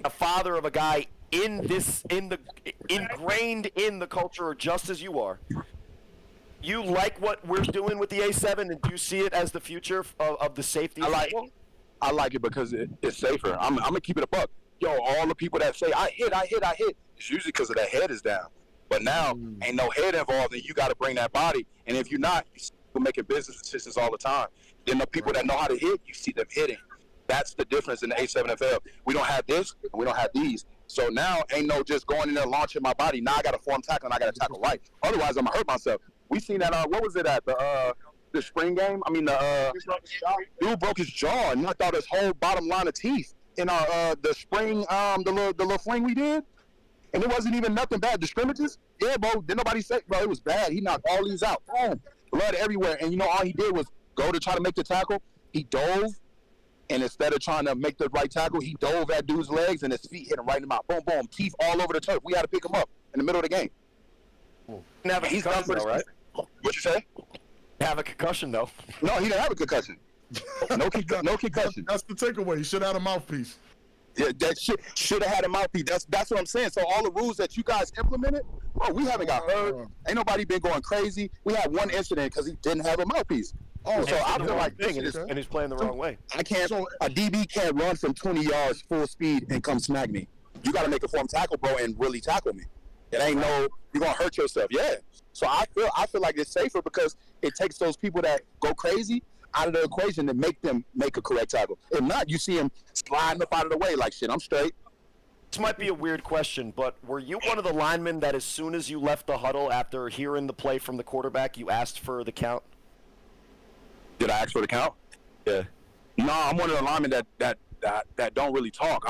a father of a guy ingrained in the culture, just as you are, you like what we're doing with the A7, and do you see it as the future of the safety? I like it because it's safer. I'm gonna keep it a buck. All the people that say I hit, it's usually because of their head is down. But now, ain't no head involved, and you got to bring that body. And if you're not, you see people making business decisions all the time. Then the people that know how to hit, you see them hitting. That's the difference in the A7FL. We don't have this, and we don't have these. So now, ain't no just going in there launching my body. Now I got to form tackle, and I got to tackle right. Otherwise, I'm going to hurt myself. We seen that, what was it at, the spring game? I mean, dude broke his jaw and knocked out his whole bottom line of teeth in the spring, the little fling we did. And it wasn't even nothing bad. The scrimmages, yeah, bro, didn't nobody say, bro, it was bad. He knocked all these out. Boom. Blood everywhere. And, you know, all he did was go to try to make the tackle. He dove. And instead of trying to make the right tackle, he dove at dude's legs and his feet hit him right in the mouth. Boom, boom. Teeth all over the turf. We had to pick him up in the middle of the game. He's done though, right? What you say? Have a concussion though. No, he didn't have a concussion. No concussion. That's the takeaway. He should have had a mouthpiece. Yeah, that should have had a mouthpiece. That's what I'm saying. So all the rules that you guys implemented, bro, we haven't got hurt. Ain't nobody been going crazy. We had one incident because he didn't have a mouthpiece. Oh, so I feel like and he's playing the wrong way. I can't. A DB can't run from 20 yards full speed and come smack me. You got to make a form tackle, bro, and really tackle me. It ain't no you're gonna hurt yourself. Yeah. So I feel like it's safer because it takes those people that go crazy out of the equation to make them make a correct tackle. If not, you see him sliding up out of the way like shit. I'm straight. This might be a weird question, but were you one of the linemen that as soon as you left the huddle after hearing the play from the quarterback, you asked for the count? Did I ask for the count? Yeah. No, I'm one of the linemen that don't really talk.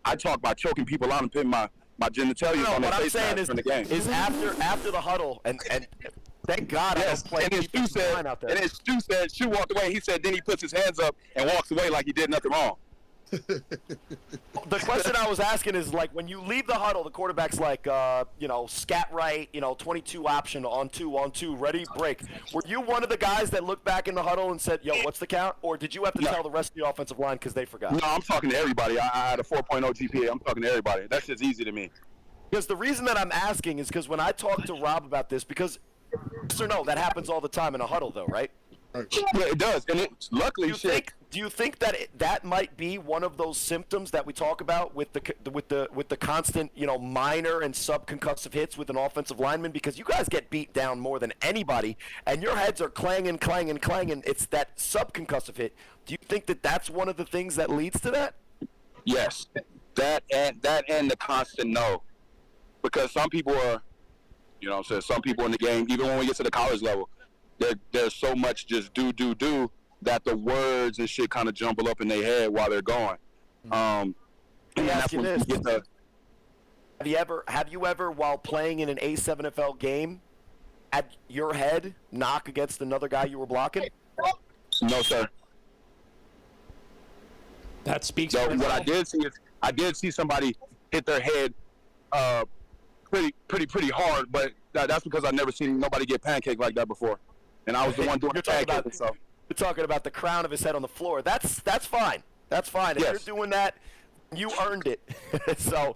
I talk by choking people out and putting my genitalia on their face in the game. Is after the huddle and thank God I don't play. And his Stu said, Stu walked away. He said, then he puts his hands up and walks away like he did nothing wrong. The question I was asking is, like, when you leave the huddle, the quarterback's like, scat right, 22 option, on two, ready, break. Were you one of the guys that looked back in the huddle and said, yo, what's the count? Or did you have to tell the rest of the offensive line because they forgot? No, I'm talking to everybody. I had a 4.0 GPA. I'm talking to everybody. That's just easy to me. Because the reason that I'm asking is because when I talked to Rob about this, because, yes or no, that happens all the time in a huddle, though, right? Yeah, it does, and luckily, do you think that that might be one of those symptoms that we talk about with the constant, minor and subconcussive hits with an offensive lineman? Because you guys get beat down more than anybody, and your heads are clanging. It's that subconcussive hit. Do you think that that's one of the things that leads to that? Yes, that and the constant no, because some people are, some people in the game, even when we get to the college level. There's so much just do that the words and shit kind of jumble up in their head while they're going. And that's when you get the. Have you ever, while playing in an A7FL game, had your head knock against another guy you were blocking? No, sir. That speaks. So what I did see is I did see somebody hit their head pretty hard, but that's because I've never seen nobody get pancaked like that before. And I was the one doing the pancake. So you're talking about the crown of his head on the floor. That's fine. That's fine. If you're doing that, you earned it. So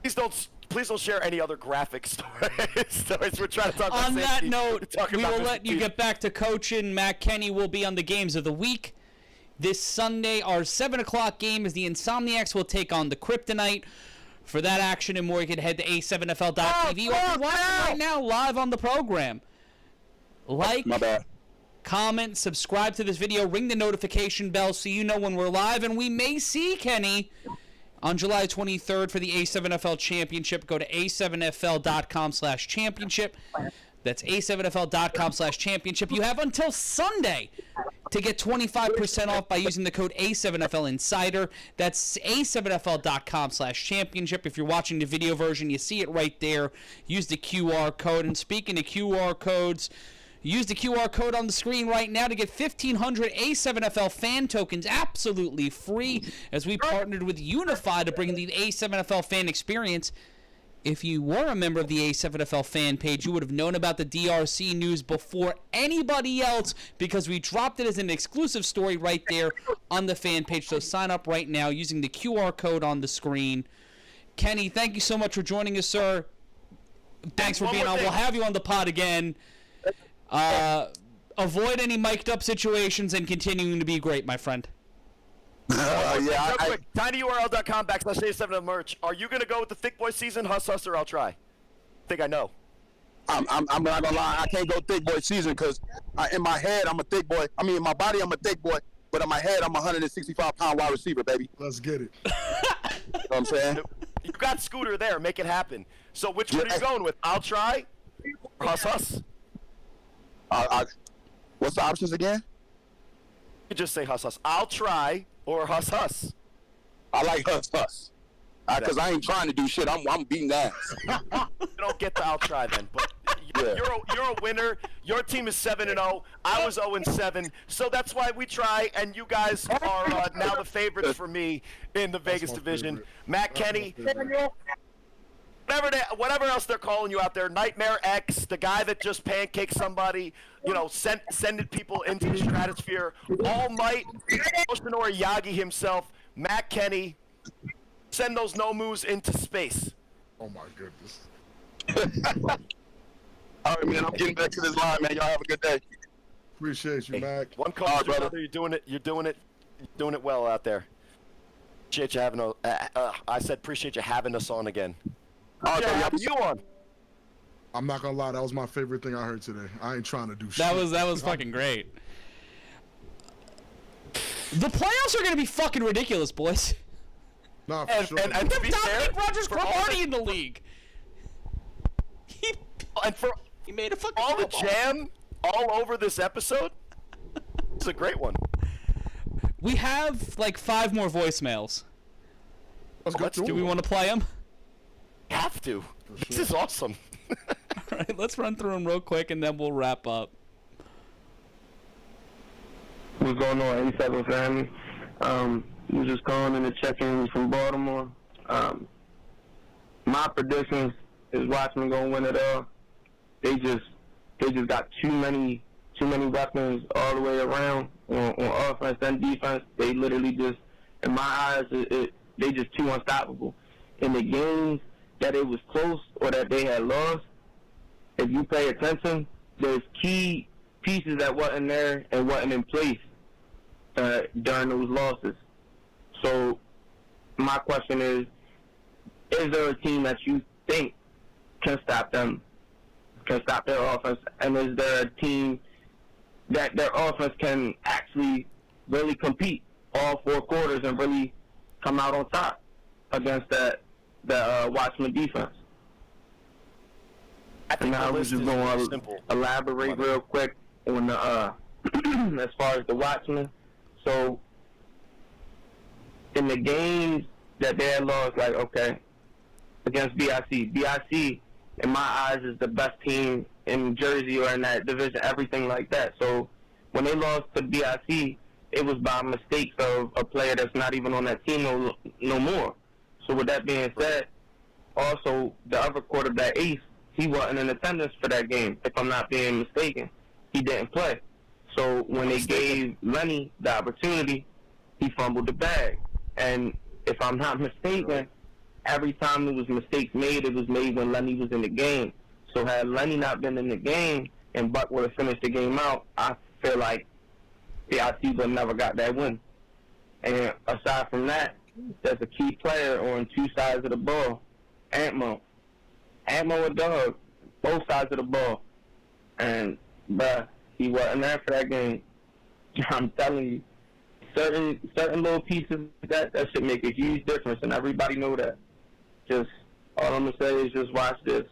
please don't share any other graphic stories. We're trying to talk about on that safety. note, we will let you get back to coaching. Matt Kenny will be on the games of the week. This Sunday, our 7 o'clock game is the Insomniacs will take on the Kryptonite. For that action and more, you can head to a7fl.tv. Right now, live on the program. Like, comment, subscribe to this video, ring the notification bell so you know when we're live. And we may see Kenny on July 23rd for the A7FL Championship. Go to a7fl.com/championship. That's a7fl.com/championship. You have until Sunday to get 25% off by using the code A7FL Insider. That's a7fl.com/championship. If you're watching the video version, you see it right there. Use the QR code. And speaking of QR codes, use the QR code on the screen right now to get 1,500 A7FL fan tokens absolutely free as we partnered with Unify to bring the A7FL fan experience. If you were a member of the A7FL fan page, you would have known about the DRC news before anybody else because we dropped it as an exclusive story right there on the fan page. So sign up right now using the QR code on the screen. Kenny, thank you so much for joining us, sir. Thanks for being on. We'll have you on the pod again. Avoid any mic'd up situations and continuing to be great, my friend. Tinyurl.com/A7FL merch. Are you going to go with the Thick Boy season? Huss, or I'll try. think I know. I'm not gonna lie. I can't go thick boy season because in my head I'm a thick boy. I mean, in my body I'm a thick boy, but in my head I'm a 165-pound wide receiver, baby. Let's get it. You know what I'm saying? You got Scooter there. Make it happen. So which one are you going with? I'll try or Huss? What's the options again? You just say Huss. I'll try or Huss. I like Huss. Because I ain't trying to do shit. I'm beating ass. You don't get the I'll try then, but you're a winner. Your team is 7-0. I was 0-7. So that's why we try, and you guys are now the favorites for me in the Vegas division. Favorite. Matt Kenny, whatever else they're calling you out there, Nightmare X, the guy that just pancaked somebody, sending people into the stratosphere. All Might, Yoshinori Yagi himself, Matt Kenny. Send those no-moves into space. Oh my goodness. All right, man. I'm getting back to this line, man. Y'all have a good day. Appreciate you, Mac. One call, All right, brother. brother. You're doing it well out there. Appreciate you having appreciate you having us on again. All right, Having you on. I'm not gonna lie, that was my favorite thing I heard today. I ain't trying to do shit. That was fucking great. The playoffs are gonna be fucking ridiculous, boys. Nah, for sure. And to be fair, Dominic Rogers for all Cromartie the- in the league. He made a fucking all the football. jam all over this episode. It's a great one. We have like 5 more voicemails. Let's go through Do we them. want to play them? Have to. This is awesome. All right, let's run through them real quick and then we'll wrap up. What's going on, A7 family? We're just calling in to check in from Baltimore. My predictions is Watchmen gonna win it all. They just got too many weapons all the way around on offense and defense. They literally just, in my eyes, they just too unstoppable. In the games that it was close or that they had lost, if you pay attention, there's key pieces that wasn't there and wasn't in place during those losses. So my question is there a team that you think can stop them, can stop their offense, and is there a team that their offense can actually really compete all 4 quarters and really come out on top against the Watchmen defense? I think And I the was list just is going very to simple. elaborate real quick on the as far as the Watchmen. So in the games that they had lost, like, okay, against BIC, in my eyes, is the best team in Jersey or in that division, everything like that. So when they lost to BIC, it was by mistakes of a player that's not even on that team no more. So with that being said, also the other quarterback, Ace, he wasn't in attendance for that game, if I'm not being mistaken. He didn't play. So when they gave Lenny the opportunity, he fumbled the bag. And if I'm not mistaken, every time there was mistakes made, it was made when Lenny was in the game. So had Lenny not been in the game and Buck would have finished the game out, I feel like BIC would have never got that win. And aside from that, there's a key player on 2 sides of the ball, Antmo. Antmo a dog, both sides of the ball. And, bruh, he wasn't there for that game. I'm telling you, certain little pieces that should make a huge difference, and everybody know that. Just, all I'm going to say is just watch this.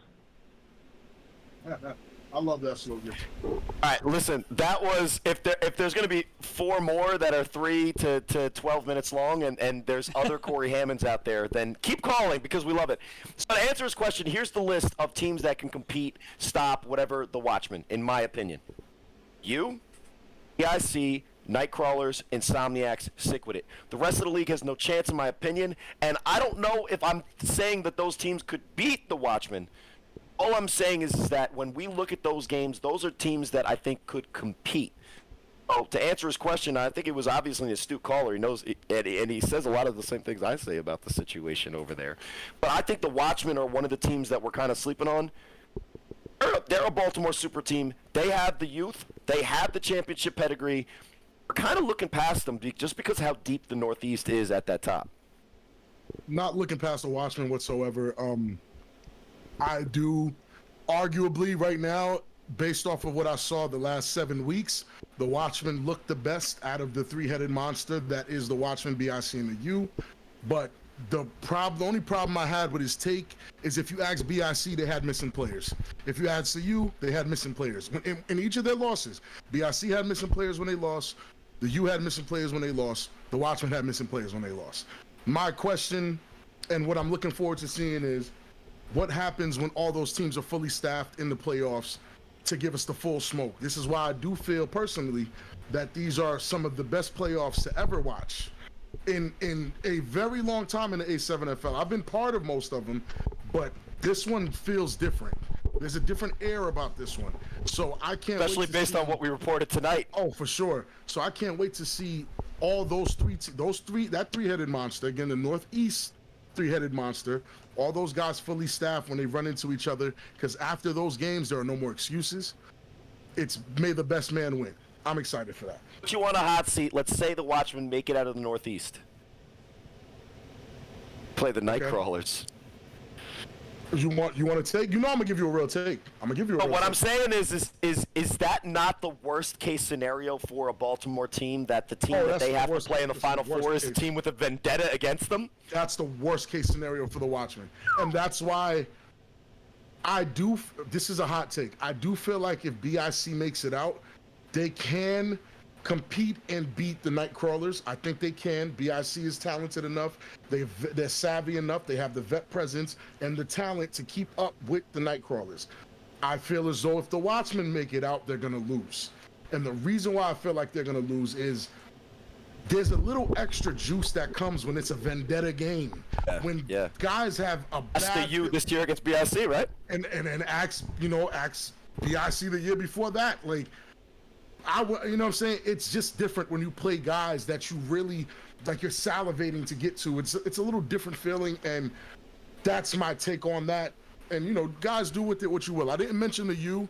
I love that slogan. All right, listen. That was if there's going to be 4 more that are 3 to 12 minutes long, and there's other Cory Hammonds out there, then keep calling because we love it. So to answer his question, here's the list of teams that can compete, stop, whatever the Watchmen. In my opinion, PIC, Nightcrawlers, Insomniacs, stick with it. The rest of the league has no chance, in my opinion, and I don't know if I'm saying that those teams could beat the Watchmen. All I'm saying is that when we look at those games, those are teams that I think could compete. Oh, to answer his question, I think it was obviously an astute caller. He knows, and he says a lot of the same things I say about the situation over there. But I think the Watchmen are one of the teams that we're kind of sleeping on. They're a Baltimore super team. They have the youth. They have the championship pedigree. We're kind of looking past them just because how deep the Northeast is at that top. Not looking past the Watchmen whatsoever. I do arguably right now, based off of what I saw the last 7 weeks, the Watchmen looked the best out of the three-headed monster that is the Watchmen, BIC, and the U. But the only problem I had with his take is if you ask BIC, they had missing players. If you ask the U, they had missing players. In each of their losses, BIC had missing players when they lost. The U had missing players when they lost. The Watchmen had missing players when they lost. My question, and what I'm looking forward to seeing, is what happens when all those teams are fully staffed in the playoffs to give us the full smoke. This is why I do feel personally that these are some of the best playoffs to ever watch in a very long time in the A7FL. I've been part of most of them, but this one feels different. There's a different air about this one. So I can't especially wait based on what we reported tonight. Oh, for sure. So I can't wait to see all that three-headed monster, again, the Northeast three-headed monster, all those guys fully staffed when they run into each other, because after those games, there are no more excuses. It's may the best man win. I'm excited for that. Put you on a hot seat. Let's say the Watchmen make it out of the Northeast. Play the Nightcrawlers. You want to take? You know I'm gonna give you a real take. I'm gonna give you a real what take. I'm saying is that not the worst case scenario for a Baltimore team, that the team that they have to play in the Final Four is a team with a vendetta against them? That's the worst case scenario for the Watchmen. And that's why this is a hot take. I do feel like if BIC makes it out, they can compete and beat the Nightcrawlers. I think they can. BIC is talented enough. They're savvy enough. They have the vet presence and the talent to keep up with the Nightcrawlers. I feel as though if the Watchmen make it out, they're going to lose. And the reason why I feel like they're going to lose is there's a little extra juice that comes when it's a vendetta game. When guys have a bad... That's the U this year against BIC, right? And axe BIC the year before that. Like, you know what I'm saying? It's just different when you play guys that you really, like, you're salivating to get to. It's a little different feeling, and that's my take on that. And, you know, guys, do with it what you will. I didn't mention the U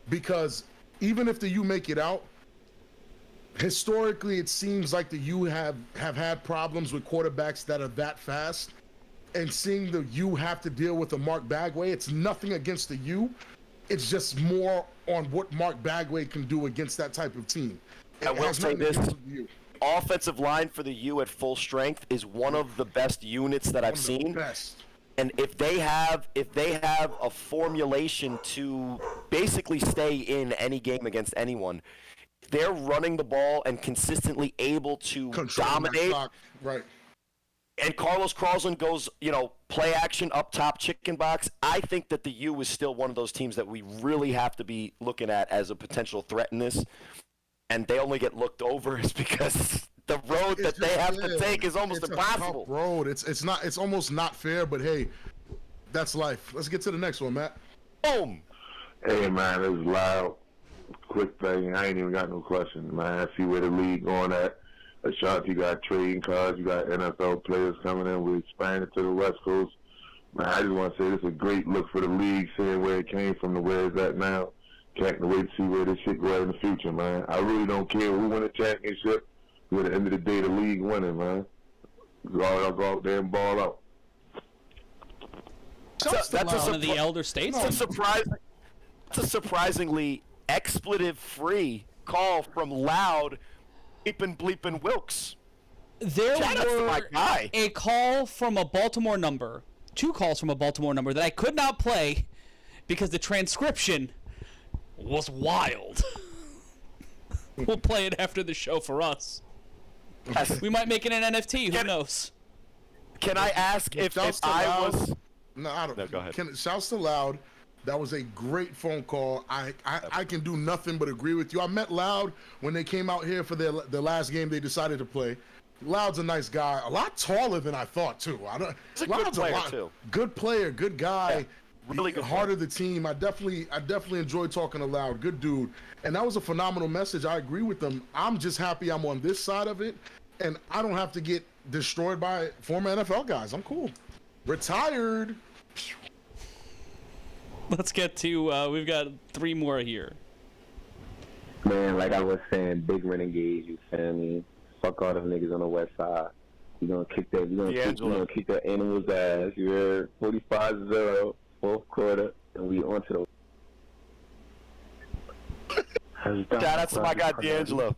because even if the U make it out, historically it seems like the U have had problems with quarterbacks that are that fast. And seeing the U have to deal with a Mark Bagway, it's nothing against the U. It's just more on what Mark Bagway can do against that type of team. I will say this. Offensive line for the U at full strength is one of the best units that I've seen. Best. And if they have a formulation to basically stay in any game against anyone, they're running the ball and consistently able to dominate. Right. And Carlos Carlson goes, play action up top, chicken box. I think that the U is still one of those teams that we really have to be looking at as a potential threat in this. And they only get looked over is because the road that they have to take is almost impossible. It's a tough road. It's almost not fair, but hey, that's life. Let's get to the next one, Matt. Boom. Hey man, it's loud. Quick thing. I ain't even got no questions, man. I see where the league going at. Ashanti got trading cards. You got NFL players coming in. We're expanding to the West Coast. Man, I just want to say this is a great look for the league, seeing where it came from to where it's at now. Can't wait to see where this shit go in the future, man. I really don't care who win a championship. At the end of the day, the league winning, man. Go out there and ball out. That's one of the elder statesmen. It's a surprisingly expletive-free call from Loud bleepin' Wilkes. There were guy. a call from a Baltimore number, 2 calls from a Baltimore number that I could not play because the transcription was wild. We'll play it after the show for us. We might make it an NFT. Who knows? Can I ask if I was... No, I don't. No, go ahead. Shouts to Loud. That was a great phone call. I can do nothing but agree with you. I met Loud when they came out here for the last game they decided to play. Loud's a nice guy. A lot taller than I thought, too. He's a good player, too. Good player, good guy. Yeah, really good heart of the team. I definitely enjoyed talking to Loud. Good dude. And that was a phenomenal message. I agree with them. I'm just happy I'm on this side of it, and I don't have to get destroyed by former NFL guys. I'm cool. Retired. Let's get to, we've got 3 more here. Man, like I was saying, big renegades, you feel me? Fuck all them niggas on the west side. We gonna kick that, we gonna kick that animal's ass. You heard? 45-0, fourth quarter, and we on to the has done. Shout out to my guy D'Angelo.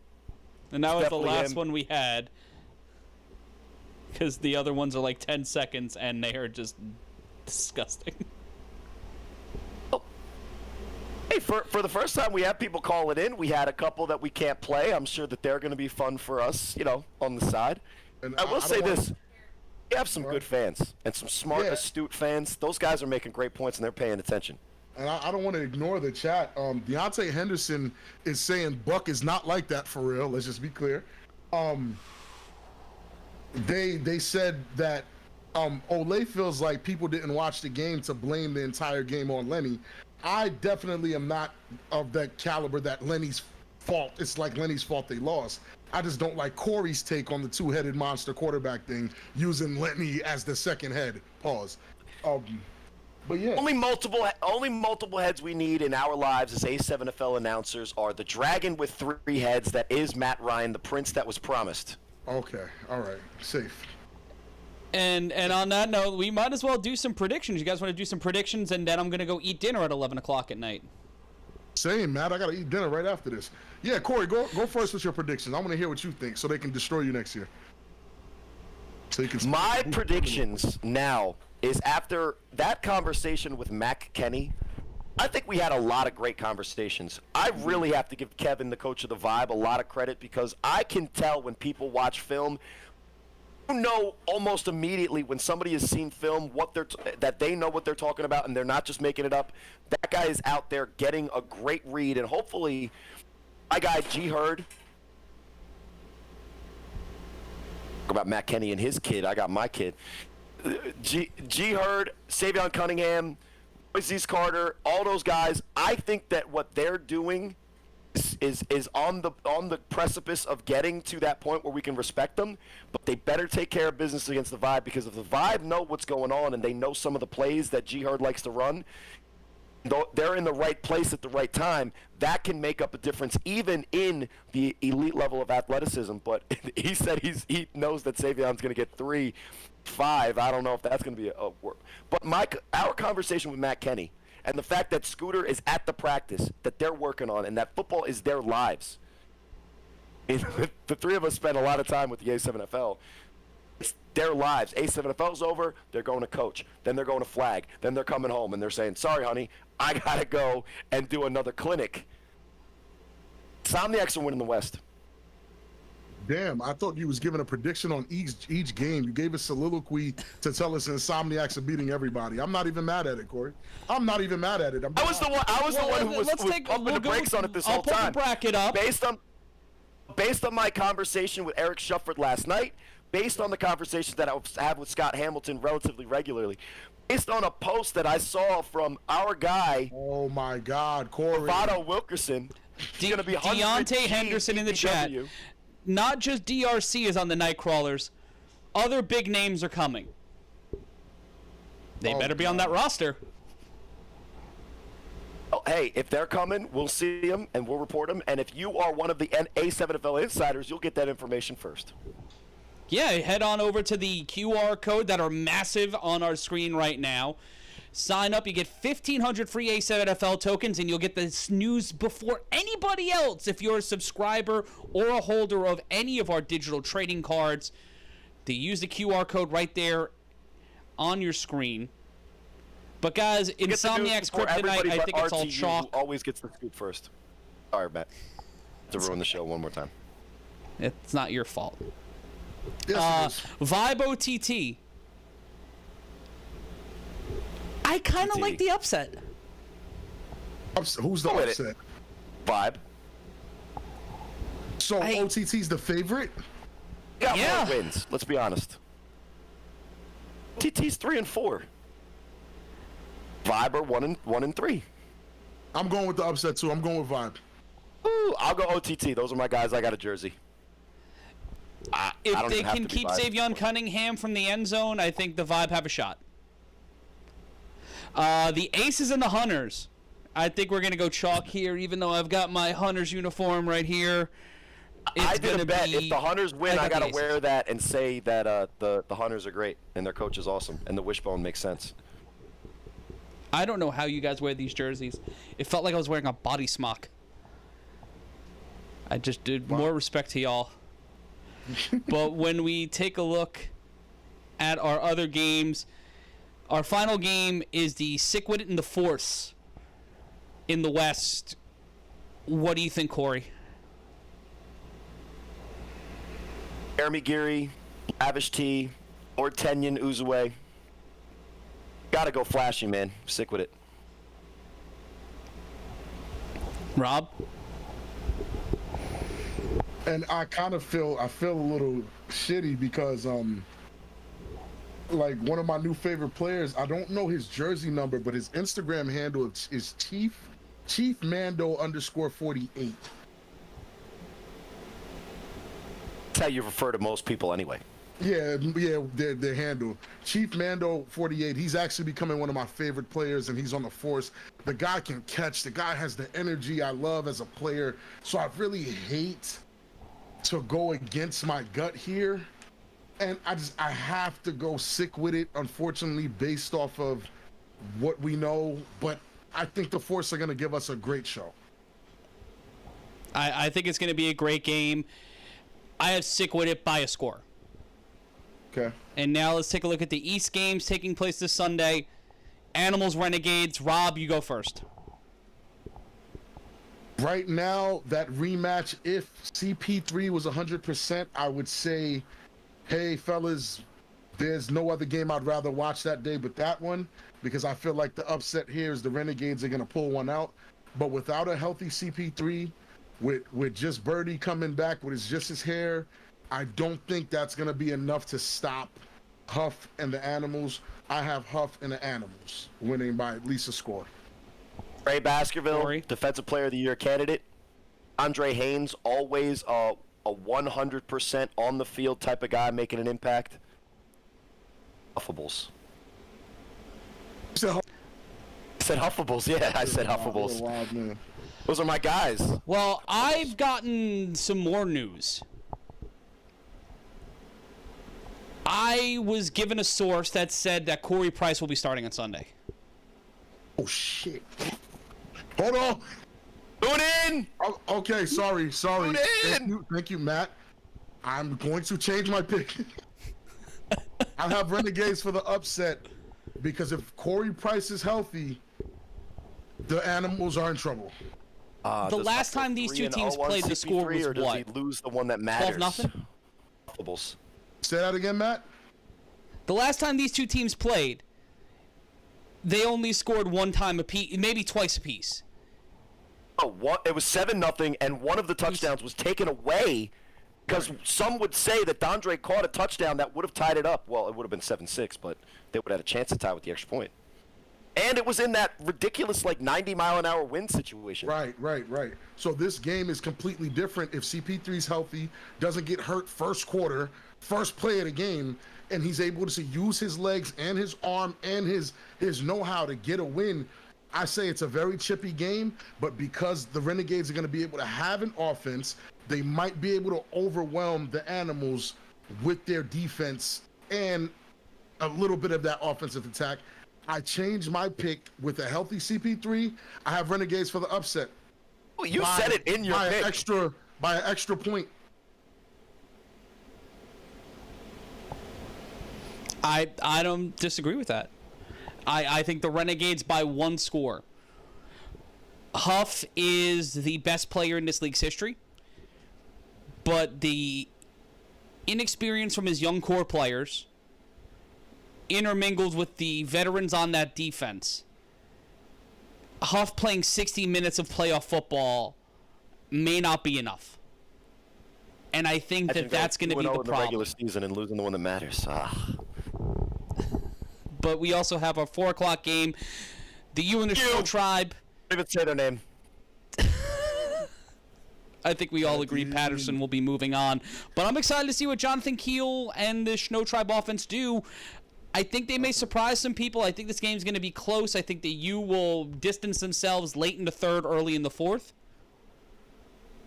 And that was the Definitely last him. one we had. Because the other ones are like 10 seconds and they are just disgusting. Hey, for the first time we have people calling in. We had a couple that we can't play. I'm sure that they're going to be fun for us, on the side. And I will say don't this. We have some good fans and some smart, astute fans. Those guys are making great points and they're paying attention. And I don't want to ignore the chat. Deontay Henderson is saying Buck is not like that for real. Let's just be clear. They said that Ole feels like people didn't watch the game to blame the entire game on Lenny. I definitely am not of that caliber that Lenny's fault. It's like Lenny's fault they lost. I just don't like Cory's take on the two-headed monster quarterback thing, using Lenny as the second head. Pause. But yeah. Only multiple heads we need in our lives as A7FL announcers are the dragon with 3 heads that is Matt Ryan, the prince that was promised. Okay. All right. Safe. And on that note, we might as well do some predictions. You guys want to do some predictions, and then I'm going to go eat dinner at 11 o'clock at night. Same, Matt. I got to eat dinner right after this. Yeah, Cory, go first with your predictions. I want to hear what you think so they can destroy you next year. So you can. My predictions now is after that conversation with Mac Kenny, I think we had a lot of great conversations. I really have to give Kevin, the coach of the Vibe, a lot of credit because I can tell when people watch film. You know almost immediately when somebody has seen film that they know what they're talking about and they're not just making it up. That guy is out there getting a great read, and hopefully my guy G Hurd. About Matt Kenny and his kid, I got my kid. G Hurd, Savion Cunningham, Moises Carter, all those guys. I think that what they're doing is on the precipice of getting to that point where we can respect them, but they better take care of business against the Vibe, because if the Vibe know what's going on and they know some of the plays that G Hurd likes to run, they're in the right place at the right time, that can make up a difference even in the elite level of athleticism. But he said he knows that Savion's going to get 3-5. I don't know if that's going to be a work. But our conversation with Matt Kenny, and the fact that Scooter is at the practice that they're working on, and that football is their lives. The 3 of us spend a lot of time with the A7FL. It's their lives. A7FL's over, they're going to coach. Then they're going to flag. Then they're coming home, and they're saying, sorry, honey, I got to go and do another clinic. Insomniacs are winning the West. Damn, I thought you was giving a prediction on each game. You gave a soliloquy to tell us Insomniacs are beating everybody. I'm not even mad at it, Cory. I'm not even mad at it. I was the one who was pumping the brakes on it this whole time. I'll put the bracket up. Based on my conversation with Eric Shufford last night, based on the conversations that I have with Scott Hamilton relatively regularly, based on a post that I saw from our guy. Oh my God, Cory. Vado Wilkerson. He's going to be Deontay Henderson in the chat. Not just DRC is on the Nightcrawlers. Other big names are coming. They better be on that roster. Oh, hey, if they're coming, we'll see them and we'll report them. And if you are one of the A7FL insiders, you'll get that information first. Yeah, head on over to the QR code that are massive on our screen right now. Sign up, you get 1,500 free A7FL tokens, and you'll get this news before anybody else if you're a subscriber or a holder of any of our digital trading cards. To use the QR code right there on your screen. But guys, Insomniac's Kryptonite, I think it's all chalk. Always gets the scoop first. Sorry, Matt. To ruin the show one more time. It's not your fault. Yes, Vibe OTT. I kind of like the upset. Who's the upset? Vibe. So OTT's the favorite? Got more wins. Let's be honest. OTT's 3-4. Vibe are 1-3. I'm going with the upset too. I'm going with Vibe. Ooh, I'll go OTT. Those are my guys. I got a jersey. If they can keep Savion Cunningham from the end zone, I think the Vibe have a shot. The Aces and the Hunters. I think we're going to go chalk here, even though I've got my Hunters uniform right here. I did a bet. If the Hunters win, I got to wear that and say that the Hunters are great and their coach is awesome and the wishbone makes sense. I don't know how you guys wear these jerseys. It felt like I was wearing a body smock. I just did more respect to y'all. But when we take a look at our other games, our final game is the Sick With It and the Force in the West. What do you think, Cory? Jeremy Geary, Lavish T, or Tenyon Uzue. Gotta go flashy, man. Sick with it. Rob? And I kind of feel a little shitty because like one of my new favorite players, I don't know his jersey number, but his Instagram handle is Chief Mando _48. That's how you refer to most people anyway. Yeah, their handle. Chief Mando 48. He's actually becoming one of my favorite players, and he's on the Force. The guy can catch. The guy has the energy I love as a player. So I really hate to go against my gut here. And I have to go Sick With It, unfortunately, based off of what we know. But I think the Force are going to give us a great show. I think it's going to be a great game. I have Sick With It by a score. Okay. And now let's take a look at the East games taking place this Sunday. Animals, Renegades. Rob, you go first. Right now, that rematch, if CP3 was 100%, I would say, hey, fellas, there's no other game I'd rather watch that day but that one, because I feel like the upset here is the Renegades are going to pull one out. But without a healthy CP3, with just Birdie coming back with just his hair, I don't think that's going to be enough to stop Huff and the Animals. I have Huff and the Animals winning by at least a score. Ray Baskerville, Cory? Defensive Player of the Year candidate. Andre Haynes, always a 100% on the field type of guy making an impact. Huffables. So, I said Huffables, yeah, I said Huffables. Wild man. Those are my guys. Well, I've gotten some more news. I was given a source that said that Corey Price will be starting on Sunday. Oh, shit. Hold on. Tune in! Oh, okay, sorry. Tune in! Thank you, Matt. I'm going to change my pick. I have Renegades for the upset because if Corey Price is healthy, the Animals are in trouble. The last time these two teams played, the score was or does what? he lose the one that matters? 12-0? Huffables. Say that again, Matt? The last time these two teams played, they only scored one time apiece, maybe twice apiece. Oh, what? It was 7-0, and one of the touchdowns was taken away because some would say that Dondre caught a touchdown that would have tied it up. Well, it would have been 7-6, but they would have had a chance to tie with the extra point. And it was in that ridiculous, 90-mile-an-hour wind situation. Right. So this game is completely different if CP3's healthy, doesn't get hurt first quarter, first play of the game, and he's able to use his legs and his arm and his know-how to get a win. I say it's a very chippy game, but because the Renegades are going to be able to have an offense, they might be able to overwhelm the Animals with their defense and a little bit of that offensive attack. I changed my pick with a healthy CP3. I have Renegades for the upset. Well, you said it in your pick. By an extra point. I don't disagree with that. I think the Renegades by one score. Huff is the best player in this league's history, but the inexperience from his young core players intermingled with the veterans on that defense. Huff playing 60 minutes of playoff football may not be enough. And I think that's going to be the problem. In the regular season and losing the one that matters. But we also have our 4 o'clock game. The U and the Snow Tribe. Don't even say their name. I think we all agree Patterson will be moving on. But I'm excited to see what Jonathan Keel and the Snow Tribe offense do. I think they may surprise some people. I think this game's going to be close. I think the U will distance themselves late in the third, early in the fourth.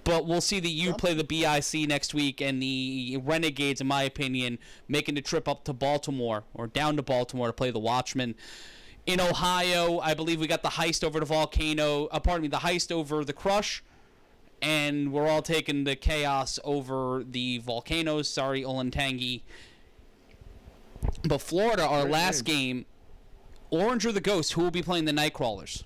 But we'll see the U play the BIC next week, and the Renegades, in my opinion, making the trip up to Baltimore or down to Baltimore to play the Watchmen. In Ohio, I believe we got the heist over the Volcano. The heist over the Crush. and we're all taking the chaos over the Volcanoes. Sorry, Olentangy. But Florida, our last game, Orange or the Ghost, who will be playing the Nightcrawlers?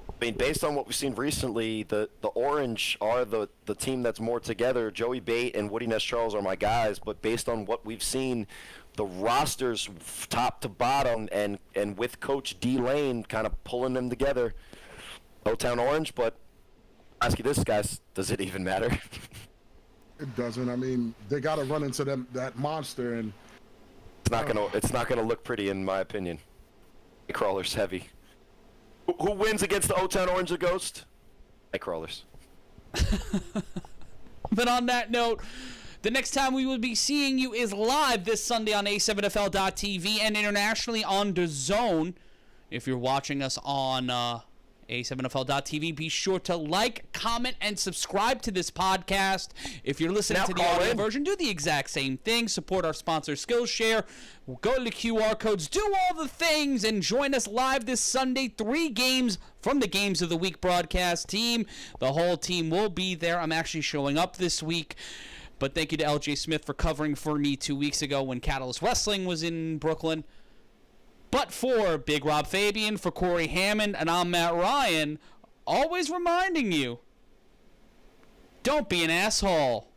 I mean, based on what we've seen recently, the Orange are the team that's more together. Joey Bate and Woody Ness-Charles are my guys, but based on what we've seen, the rosters top to bottom and with Coach D. Lane kind of pulling them together, O-Town Orange, but I'll ask you this, guys, does it even matter? It doesn't. I mean, they got to run into that monster, and it's not gonna look pretty, in my opinion. Nightcrawlers heavy. Who wins against the O-Town Orange or Ghost? Nightcrawlers. But on that note, the next time we will be seeing you is live this Sunday on A7FL.TV and internationally on DAZN. If you're watching us on A7FL.TV, be sure to like, comment, and subscribe to this podcast. If you're listening to the audio version, do the exact same thing. Support our sponsor, Skillshare. Go to the QR codes, do all the things, and join us live this Sunday. 3 games from the Games of the Week broadcast team. The whole team will be there. I'm actually showing up this week. But thank you to LJ Smith for covering for me 2 weeks ago when Catalyst Wrestling was in Brooklyn. But for Big Rob Fabien, for Cory Hammond, and I'm Matt Ryan, always reminding you, don't be an asshole.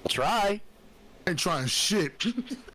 I'll try. ain't trying shit.